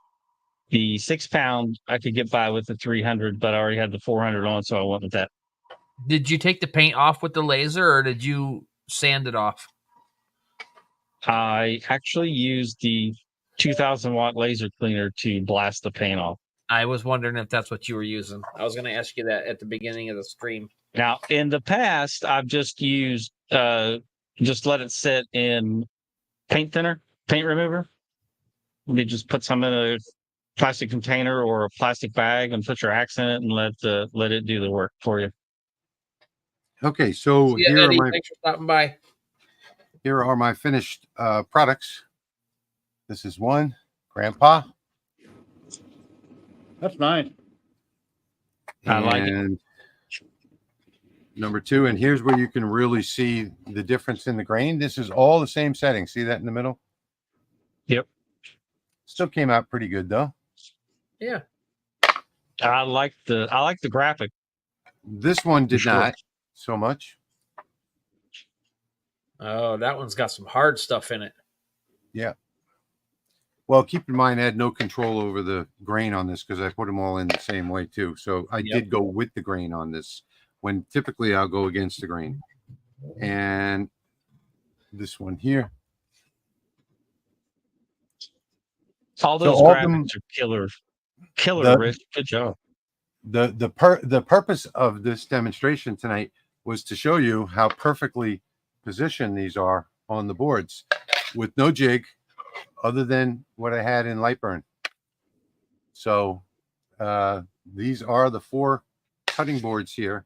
The 6-pound I could get by with the 300, but I already had the 400 on, so I went with that. Did you take the paint off with the laser, or did you sand it off? I actually used the 2000-watt laser cleaner to blast the paint off. I was wondering if that's what you were using. I was going to ask you that at the beginning of the stream. Now, in the past, I've just used, just let it sit in paint thinner, paint remover. You just put some in a plastic container or a plastic bag and put your axe in it and let it do the work for you. Okay, so See ya, Eddie. Thanks for stopping by. Here are my finished products. This is one, Grandpa. That's nice. I like it. And number 2, and here's where you can really see the difference in the grain. This is all the same setting. See that in the middle? Yep. Still came out pretty good though. Yeah. I like the graphic. This one did Sure. not so much. Oh, that one's got some hard stuff in it. Yeah. Well, keep in mind, I had no control over the grain on this because I put them all in the same way too. So I did go with the grain on this when typically I'll go against the grain. And this one here. All those So all graphics are killer, Rich. Good job. The purpose of this demonstration tonight was to show you how perfectly positioned these are on the boards with no jig other than what I had in Lightburn. So these are the 4 cutting boards here,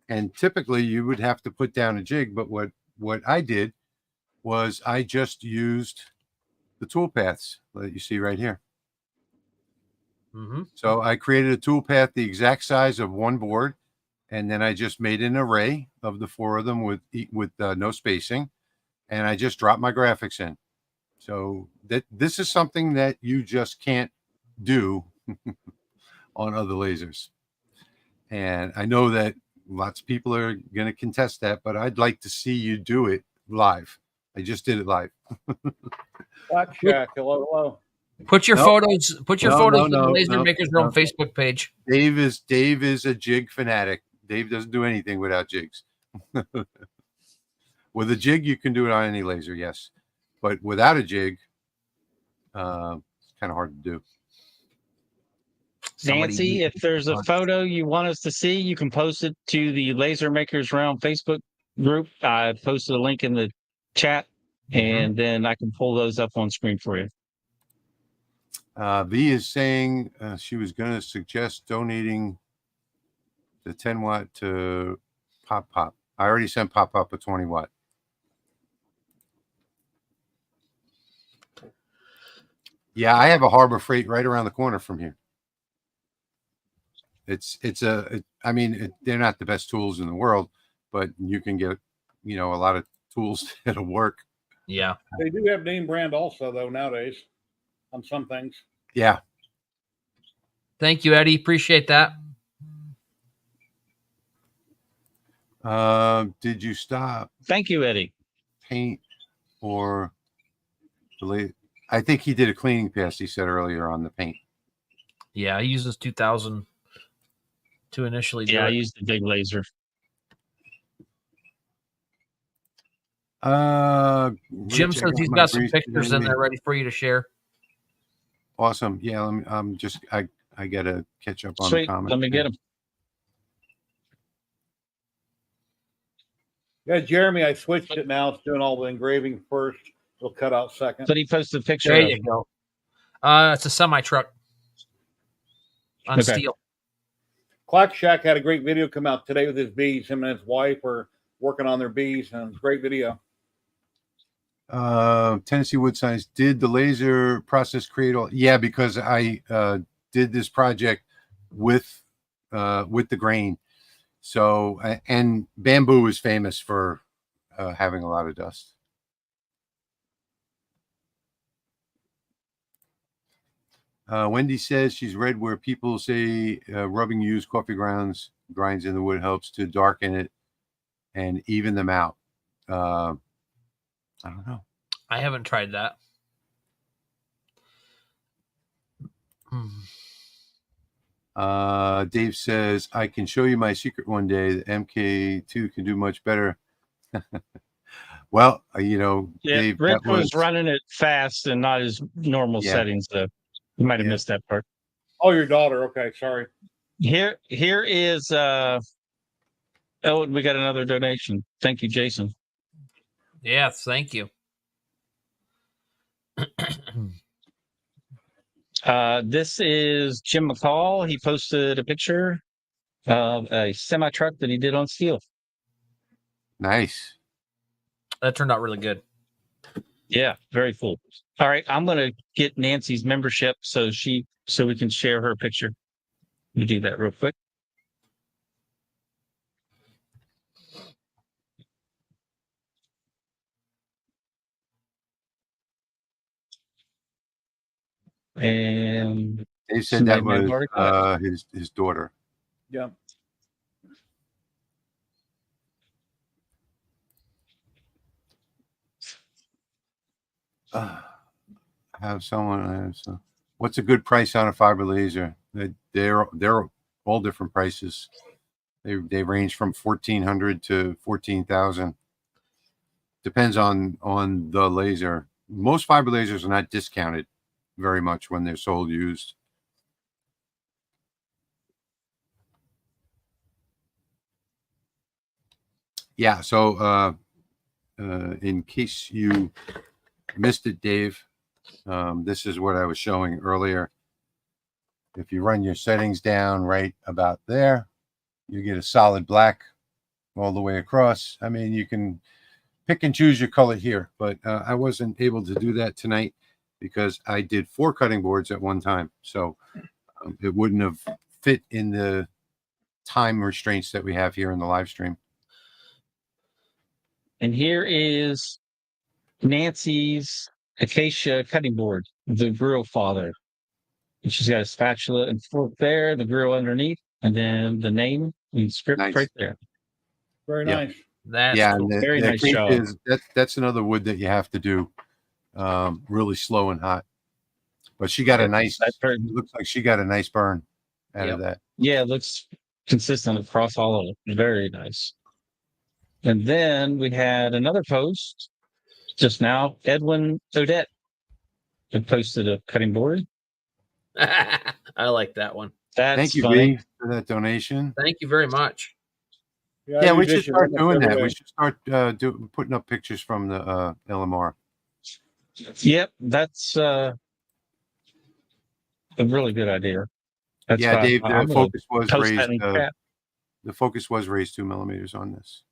and typically you would have to put down a jig, but what I did was I just used the tool paths that you see right here. Mm-hmm. So I created a tool path the exact size of one board, and then I just made an array of the 4 of them with no spacing, and I just dropped my graphics in. So this is something that you just can't do on other lasers. And I know that lots of people are going to contest that, but I'd like to see you do it live. I just did it live. Black Shack, hello. Put your photos. Put your photos on the Laser no, Makers no. Room Facebook page. Dave is a jig fanatic. Dave doesn't do anything without jigs. With a jig, you can do it on any laser, yes, but without a jig, it's kind of hard to do. Nancy, if there's a photo you want us to see, you can post it to the Laser Makers Realm Facebook group. I posted a link in the chat, and then I can pull those up on screen for you. V is saying she was going to suggest donating the 10-watt to Pop. I already sent Pop a 20-watt. Yeah, I have a Harbor Freight right around the corner from here. I mean, they're not the best tools in the world, but you can get, a lot of tools that'll work. Yeah. They do have name brand also, though, nowadays on some things. Yeah. Thank you, Eddie. Appreciate that. Did you stop Thank you, Eddie. paint or delay? I think he did a cleaning pass, he said earlier, on the paint. Yeah, he uses 2000 to initially do Yeah, I it. used the big laser. Jim Rich, I says he's my got some grease pictures today. in there ready for you to share. Awesome. Yeah, I gotta catch up on Sweet. the comments. Let me get them. Yeah, Jeremy, I switched it now. It's doing all the engraving first. It'll cut out second. But he posted a picture There of you it. go. It's a semi truck on Okay. steel. Clock Shack had a great video come out today with his bees. Him and his wife are working on their bees, and it's a great video. Tennessee Wood Science, did the laser process create all? Yeah, because I did this project with the grain. So, and bamboo is famous for having a lot of dust. Wendy says she's read where people say rubbing used coffee grinds in the wood helps to darken it and even them out. I don't know. I haven't tried that. Dave says, I can show you my secret one day. The MK2 can do much better. Well, you know, Yeah, Dave, Rick that was running it fast and not his normal Yeah. settings, though. You might have Yeah. missed that part. Oh, your daughter. Okay, sorry. Here is oh, we got another donation. Thank you, Jason. Yes, thank you. This is Jim McCall. He posted a picture of a semi truck that he did on steel. nice. That turned out really good. Yeah, very cool. All right, I'm gonna get Nancy's membership so we can share her picture. You do that real quick. And Dave said that Somebody may have already was his daughter. Yeah. Have someone. What's a good price on a fiber laser? They're all different prices. They range from 1,400 to 14,000. Depends on the laser. Most fiber lasers are not discounted very much when they're sold used. Yeah. So in case you missed it, Dave, this is what I was showing earlier. If you run your settings down right about there, you get a solid black all the way across. I mean, you can pick and choose your color here, but I wasn't able to do that tonight because I did 4 cutting boards at one time. So it wouldn't have fit in the time restraints that we have here in the live stream. And here is Nancy's acacia cutting board, the grill father. And she's got a spatula and fork there, the grill underneath, and then the name and script Nice. right there. Very Yeah. nice. That's Yeah, cool. and Very the nice acacia job. that's another wood that you have to do really slow and hot. But she got a nice. It looks like she got a nice burn out of that. Yeah, it looks consistent across all of it. Very nice. And then we had another post just now. Edwin Odette had posted a cutting board. I like that one. That's Thank you, funny. V, for that donation. Thank you very much. I Yeah, we use should this start almost doing every that. day. We should start putting up pictures from the LMR. Yep, that's a really good idea. That's Yeah, why Dave, I'm the gonna focus was post raised. that in chat. The focus was raised 2 millimeters on this.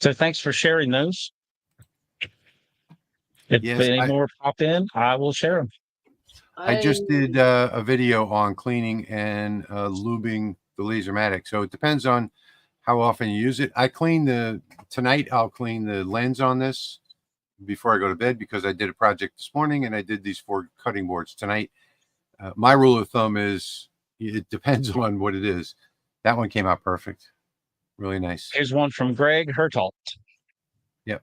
So thanks for sharing those. If Yes, any more pop in, I will share them. I just did a video on cleaning and lubing the LaserMATIC. So it depends on how often you use it. Tonight I'll clean the lens on this before I go to bed because I did a project this morning and I did these 4 cutting boards tonight. My rule of thumb is it depends on what it is. That one came out perfect. Really nice. Here's one from Greg Hertalt. Yep.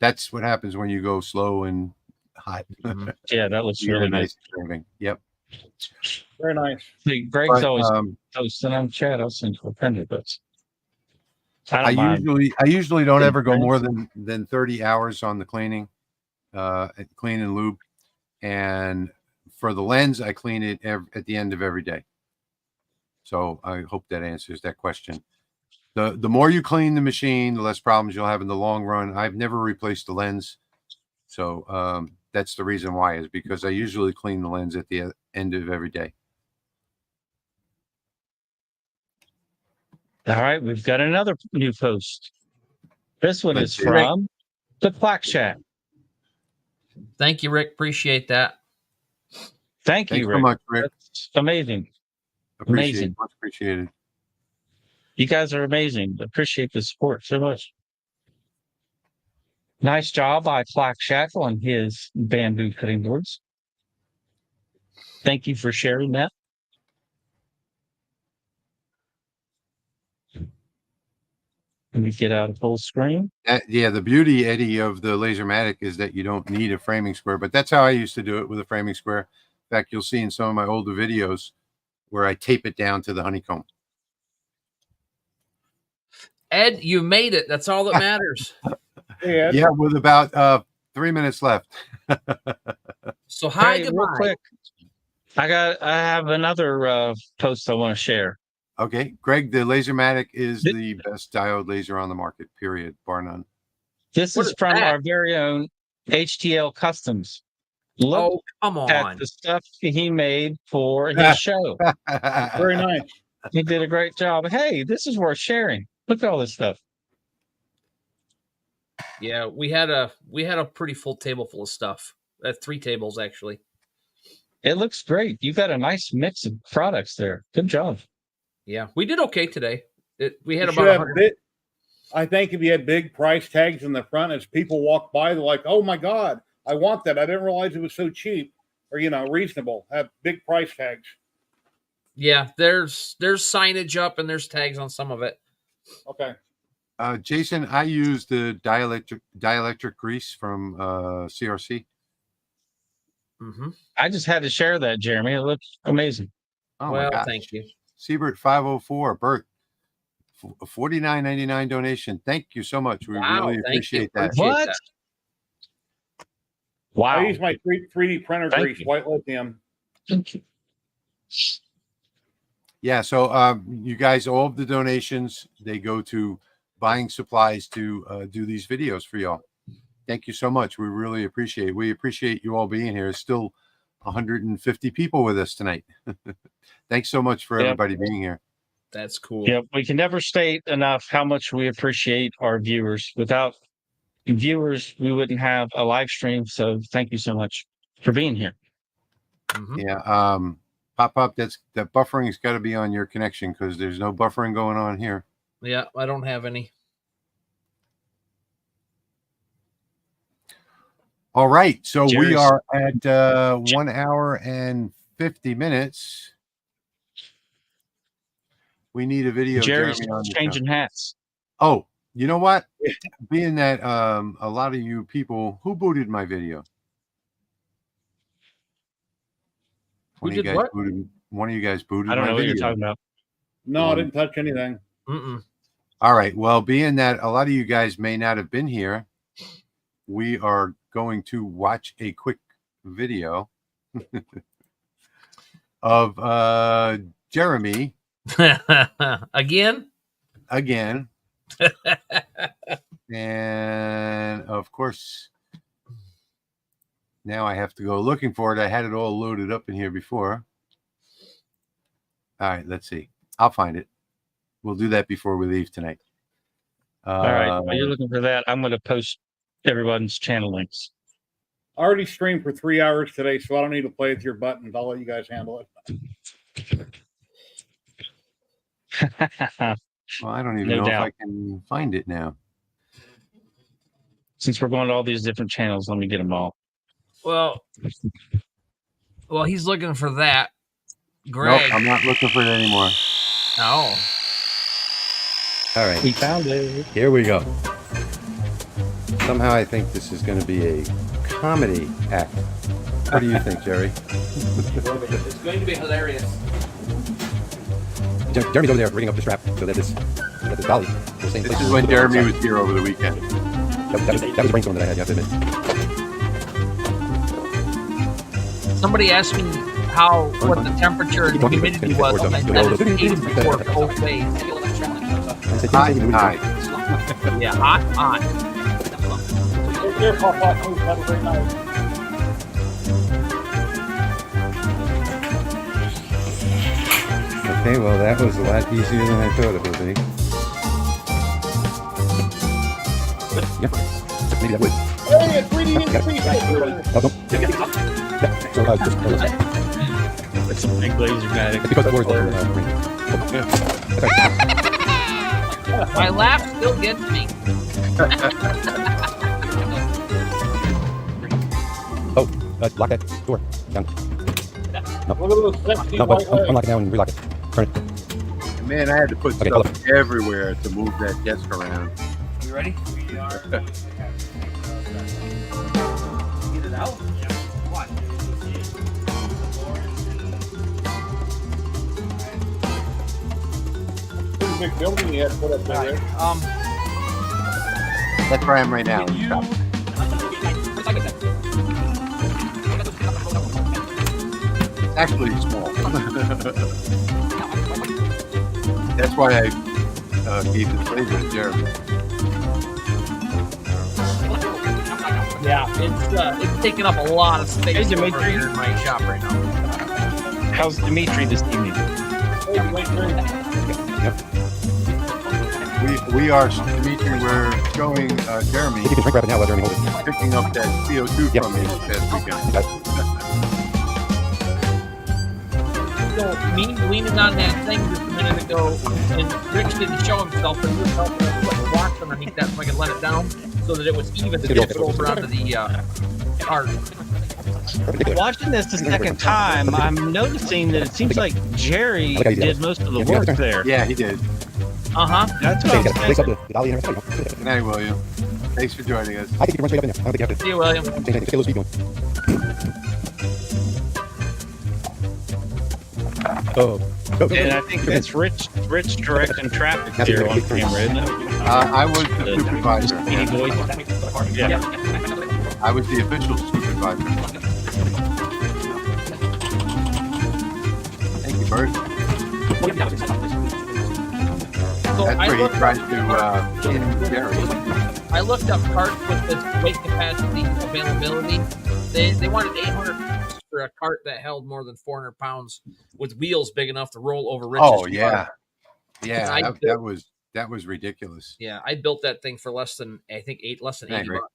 That's what happens when you go slow and hot. Yeah, that looks You get really a nice. engraving. Yep. Very nice. See, Greg's But, always posting on chat. I'll send you a friend but I usually don't ever go more than 30 hours on the cleaning, clean and lube. And for the lens, I clean it at the end of every day. So I hope that answers that question. The more you clean the machine, the less problems you'll have in the long run. I've never replaced the lens. So that's the reason why, is because I usually clean the lens at the end of every day. All right, we've got another new post. This one Let's is see. from the Quack Shack. Thank you, Rick. Appreciate that. Thank Thanks you, so Rick. much, Rick. That's amazing. Appreciate Amazing. it. Much appreciated. You guys are amazing. Appreciate the support so much. Nice job by Flack Shack on his bamboo cutting boards. Thank you for sharing that. Let me get out of full screen. Yeah, the beauty, Eddie, of the LaserMATIC is that you don't need a framing square, but that's how I used to do it with a framing square. In fact, you'll see in some of my older videos where I tape it down to the honeycomb. Ed, you made it. That's all that matters. Yeah. Yeah, with about 3 minutes left. So hi, Hey, goodbye. real quick. I have another post I want to share. Okay, Greg, the LaserMATIC is the best diode laser on the market, period, bar none. This What is is from that? our very own HTL Customs. Look Oh, come at on. the stuff he made for his show. Very nice. He did a great job. Hey, this is worth sharing. Look at all this stuff. Yeah, we had a pretty full table full of stuff. 3 tables actually. It looks great. You've got a nice mix of products there. Good job. Yeah, we did okay today. We had You about should have 100. I think if you had big price tags in the front, as people walk by, they're like, "Oh my God, I want that! I didn't realize it was so cheap or reasonable." Have big price tags. Yeah, there's signage up and there's tags on some of it. Okay. Jason, I used the dielectric grease from CRC. Mm-hmm. I just had to share that, Jeremy. It looks amazing. Oh Well, my gosh. thank you. Siebert 504, Bert, $49.99 donation. Thank you so much. We Wow, really thank you. appreciate that. Appreciate What? that. Wow. I use my 3D printer Thank grease, you. white lithium. Thank you. Yeah, so you guys, all of the donations, they go to buying supplies to do these videos for y'all. Thank you so much. We really appreciate it. We appreciate you all being here. There's still 150 people with us tonight. Thanks so much for everybody being here. That's cool. Yeah, we can never state enough how much we appreciate our viewers. Without viewers, we wouldn't have a live stream. So thank you so much for being here. Mhm. Yeah, Pop, that buffering's got to be on your connection because there's no buffering going on here. Yeah, I don't have any. All right, so we Jerry's- are at 1 hour and 50 minutes. We need a video. Jerry's Jeremy, on the show. changing hats. Oh, you know what? Being that a lot of you people who booted my video. Who One of you did guys what? booted. One of you guys booted I don't my know what you're video. talking about. No, I didn't touch anything. Mm-mm. All right. Well, being that a lot of you guys may not have been here, we are going to watch a quick video of Jeremy Again? again. And of course, now I have to go looking for it. I had it all loaded up in here before. All right, let's see. I'll find it. We'll do that before we leave tonight. All right. While you're looking for that, I'm going to post everyone's channel links. I already streamed for 3 hours today, so I don't need to play with your buttons. I'll let you guys handle it. Well, I don't even No know doubt. if I can find it now. Since we're going to all these different channels, let me get them all. Well, he's looking for that. Nope, Greg. I'm not looking for it anymore. Oh. All right, We found it. here we go. Somehow I think this is going to be a comedy act. What do you think, Jerry? It's going to be hilarious. Jeremy's over there rigging up the strap so that this dolly, the same This place. is when Jeremy was here over the weekend. That was a brainstorm that I had, you have to admit. Somebody asked me what the temperature and humidity was, and I said it's 84 both ways. I said, Hi, "Didn't you hi. Yeah, hot. Here, Papa, please have a great night. Okay, well, that was a lot easier than I thought it would be. Yep. Maybe that would. Hey, a 3D increase. Oh, don't. So, just, It's a big LaserMATIC. it's because the board is green. That's right. My laugh still gets me. Oh, lock that door. Down. Look at those sexy No, white but legs. unlock it now and relock it. Turn it. Man, I had to put Okay, stuff hold everywhere to move that desk around. You ready? We are. Get it out? What? Pretty big building you had to put up there. Rick. That's where I am right now. It's actually small. That's why I gave this laser to Jeremy. Yeah, it's taking up a lot of space Hey, over Dimitri. here in my shop right now. How's Dimitri this evening? Hey, wait, Rick. We are, Dimitri, we're showing Jeremy If you can shrink wrap it now, let Jeremy hold it. picking up that CO2 Yep. from me this past weekend. So me leaning on that thing just a minute ago, and Rich didn't show himself, but he was helping us put blocks underneath that so I could let it down so that it was even to dip it over onto the cart. Watching this the second time, I'm noticing that it seems like Jerry Okay, yeah. did most of the Yeah, work yeah. there. Yeah, he did. Uh-huh. That's Okay, what you I'm gotta place up thinking. the dolly in there. Good night, William. Thanks for joining us. I think you can run straight up in there. I don't think you have to See you, William. change anything. Just get a little speed going. Oh. Go, go, And go. I think that's Rich directing traffic here on camera, isn't it? I was the supervisor. Speedy boy. Yeah. I was the official supervisor. Thank you, Bert. So That's I where he looked, tries to pin Jerry. I looked up carts with this weight capacity availability. They wanted 800 for a cart that held more than 400 pounds with wheels big enough to roll over Rich's Oh truck. yeah, yeah. I That was ridiculous. Yeah, I built that thing for less than less than Yeah, 80 great. bucks.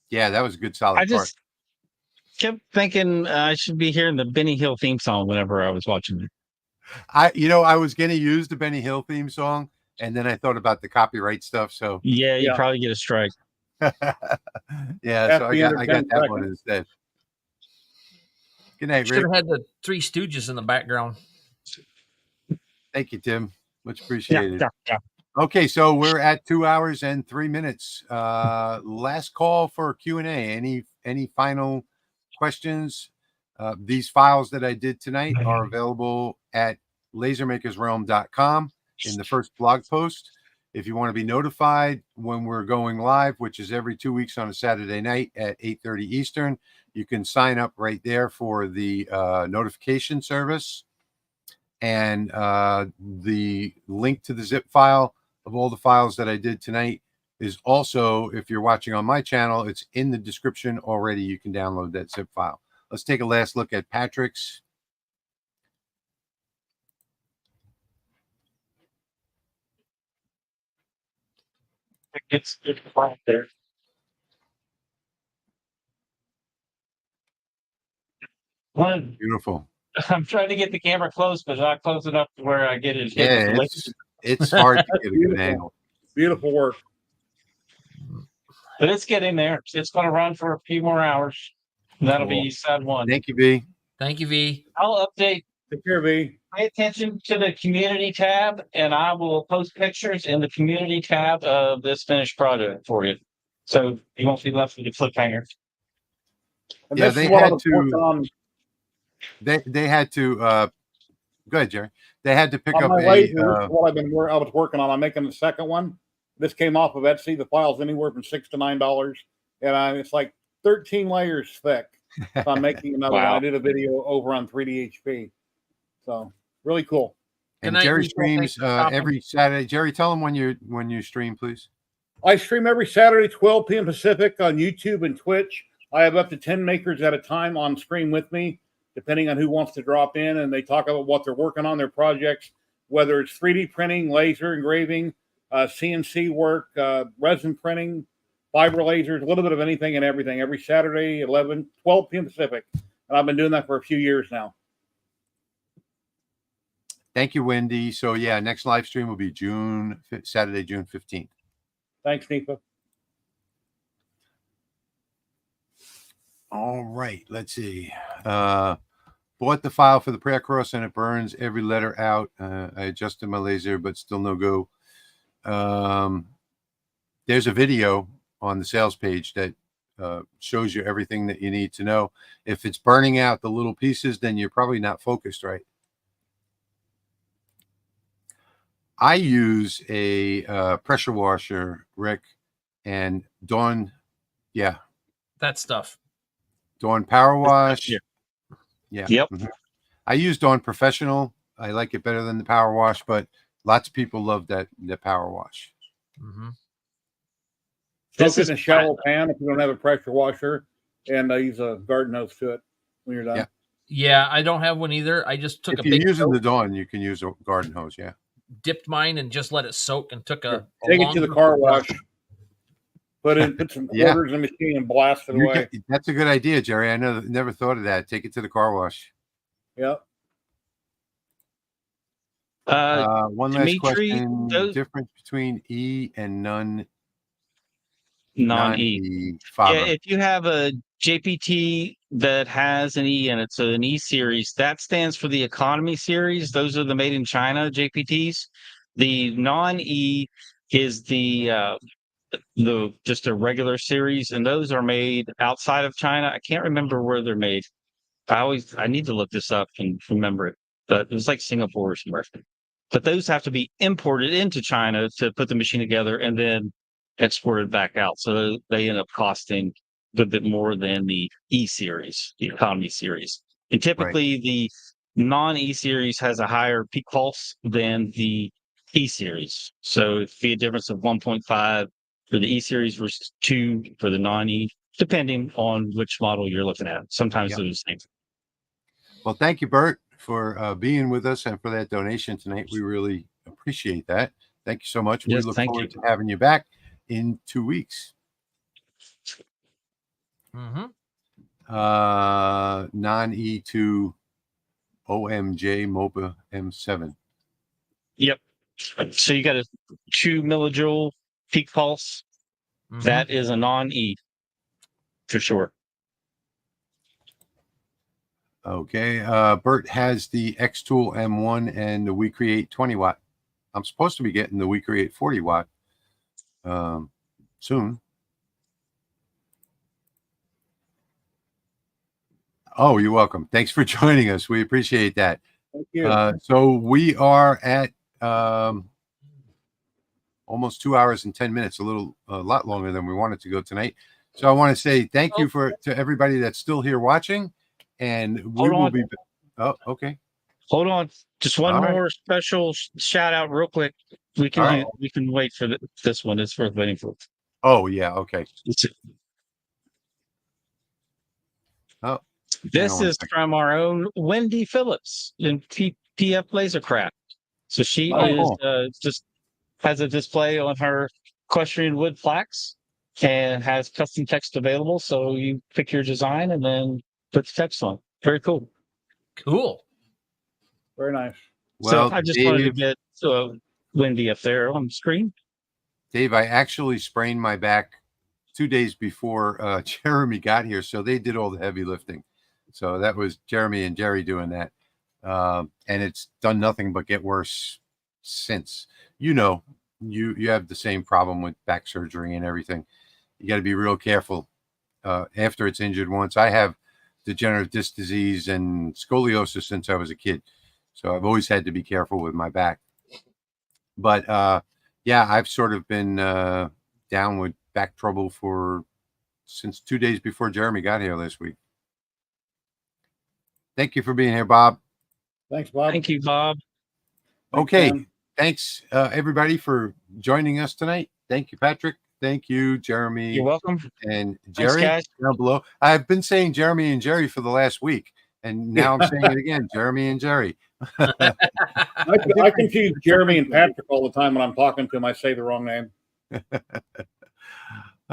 Yeah, that was a good solid I just kept thinking I should be hearing the Benny Hill theme song whenever I was watching it. part. I was going to use the Benny Hill theme song, and then I thought about the copyright stuff. So Yeah, you Yeah. probably get a strike. yeah, Have so to be I under got 10 that one seconds. instead. Good night, Should Rick. have had the Three Stooges in the background. Thank you, Tim. Much appreciated. Yeah. Okay, so we're at 2 hours and 3 minutes. Last call for Q&A. Any final questions? These files that I did tonight are available at lasermakersrealm.com in the first blog post. If you want to be notified when we're going live, which is every 2 weeks on a Saturday night at 8:30 Eastern, you can sign up right there for the notification service. And the link to the zip file of all the files that I did tonight is also, if you're watching on my channel, it's in the description already. You can download that zip file. Let's take a last look at Patrick's. It's quiet there. One, Beautiful. I'm trying to get the camera close, but not close enough to where I get it. Yeah, it's hard to get a good Beautiful. angle. Beautiful work. But it's getting there. It's going to run for a few more hours. That'll Cool. be side one. Thank you, B. Thank you, V. I'll update. Take care, V. Pay attention to the community tab, and I will post pictures in the community tab of this finished project for you. So you won't be left with a cliffhanger. And Yeah, this they is what I had was to- working on. They had to go ahead, Jerry. They had to pick On up my a laser, this is what I was working on. I'm making the second one. This came off of Etsy. The file's anywhere from $6 to $9, and it's like 13 layers thick. So I'm making another one. Wow. I did a video over on 3DHP. So really cool. and Good night, Jerry people. Thanks streams for stopping. every Saturday. Jerry, tell them when you stream, please. I stream every Saturday, 12 p.m. Pacific on YouTube and Twitch. I have up to 10 makers at a time on screen with me, depending on who wants to drop in, and they talk about what they're working on, their projects, whether it's 3D printing, laser engraving, CNC work, resin printing, fiber lasers, a little bit of anything and everything every Saturday, 12 p.m. Pacific. And I've been doing that for a few years now. Thank you, Wendy. So yeah, next live stream will be Saturday, June 15th. Thanks, Nifa. All right, let's see. Bought the file for the prayer cross and it burns every letter out. I adjusted my laser, but still no go. There's a video on the sales page that shows you everything that you need to know. If it's burning out the little pieces, then you're probably not focused right. I use a pressure washer, Rick, and Dawn. Yeah, That stuff. Dawn Power Wash. Yeah. Yep. Mhm. I use Dawn Professional. I like it better than the Power Wash, but lots of people love the Power Wash. Mm-hmm. This Soak it is in a shallow pan if you don't have a pressure washer, and use a garden hose to it when you're done. Yeah. Yeah, I don't have one either. I just took If a you're big using soak, the Dawn, you can use a garden hose. Yeah. dipped mine and just let it soak and took a Take it to the car wash. Put some Yeah. quarters in the machine and blast it You away. that's a good idea, Jerry. I never thought of that. Take it to the car wash. Yep. One last Dimitri, question. those- Difference between E and non-E. non-E Yeah, fiber. if you have a JPT that has an E in it, so an E series, that stands for the economy series. Those are the made in China JPTs. The non-E is the just a regular series, and those are made outside of China. I can't remember where they're made. I need to look this up and remember it. But it was like Singapore or somewhere. But those have to be imported into China to put the machine together and then exported back out. So they end up costing a little bit more than the E series, the economy series. And typically the non-E series has a higher peak pulse than the E series. So it'd be a difference of 1.5 for the E series versus 2 for the non-E, depending on which model you're looking at. Sometimes Yep. they're the same. Well, thank you, Bert, for being with us and for that donation tonight. We really appreciate that. Thank you so much. Yes, we look thank forward you. to having you back in 2 weeks. Mm-hmm. Non-E2 OMJ MOPA M7. Yep. So you got a 2 millijoule peak pulse. Mm-hmm. That is a non-E for sure. Okay. Bert has the X-Tool M1 and the WeCreate 20 watt. I'm supposed to be getting the WeCreate 40 watt soon. Oh, you're welcome. Thanks for joining us. We appreciate that. Thank you. So we are at almost 2 hours and 10 minutes, a lot longer than we wanted to go tonight. So I want to say thank you to everybody that's still here watching, and we will be. Oh, okay. Hold on. Just one All right. more special shout out real quick. We can All right. we can wait for this one. It's worth waiting for. Oh yeah. Okay. Oh. This is from our own Wendy Phillips in PF Lasercraft. So she Oh, is just has a display on her equestrian wood plaques and has custom text available. So you pick your design and then put the text on. Very cool. Cool. Very nice. Well, so I just wanted to get Wendy up there on the screen. Dave, I actually sprained my back 2 days before Jeremy got here, so they did all the heavy lifting. So that was Jeremy and Jerry doing that, and it's done nothing but get worse since. You know, you have the same problem with back surgery and everything. You got to be real careful after it's injured once. I have degenerative disc disease and scoliosis since I was a kid, so I've always had to be careful with my back. But yeah, I've sort of been down with back trouble since 2 days before Jeremy got here last week. Thank you for being here, Bob. Thanks, Bob. Thank you, Bob. Okay. Dan. Thanks, everybody, for joining us tonight. Thank you, Patrick. Thank you, Jeremy You're welcome. and Thanks, Jerry guys. down below. I've been saying Jeremy and Jerry for the last week, and now I'm saying it again, Jeremy and Jerry. I confuse Jeremy and Patrick all the time when I'm talking to them. I say the wrong name.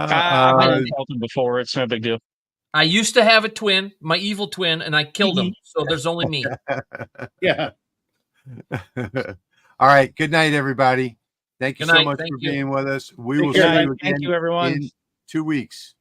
I've been insulted before. It's no big deal. I used to have a twin, my evil twin, and I killed him. So there's only me. Yeah. All right. Good night, everybody. Thank you Good so night. much Thank for you. being with us. We Take will care, see guys. you again Thank you, everyone. in 2 weeks.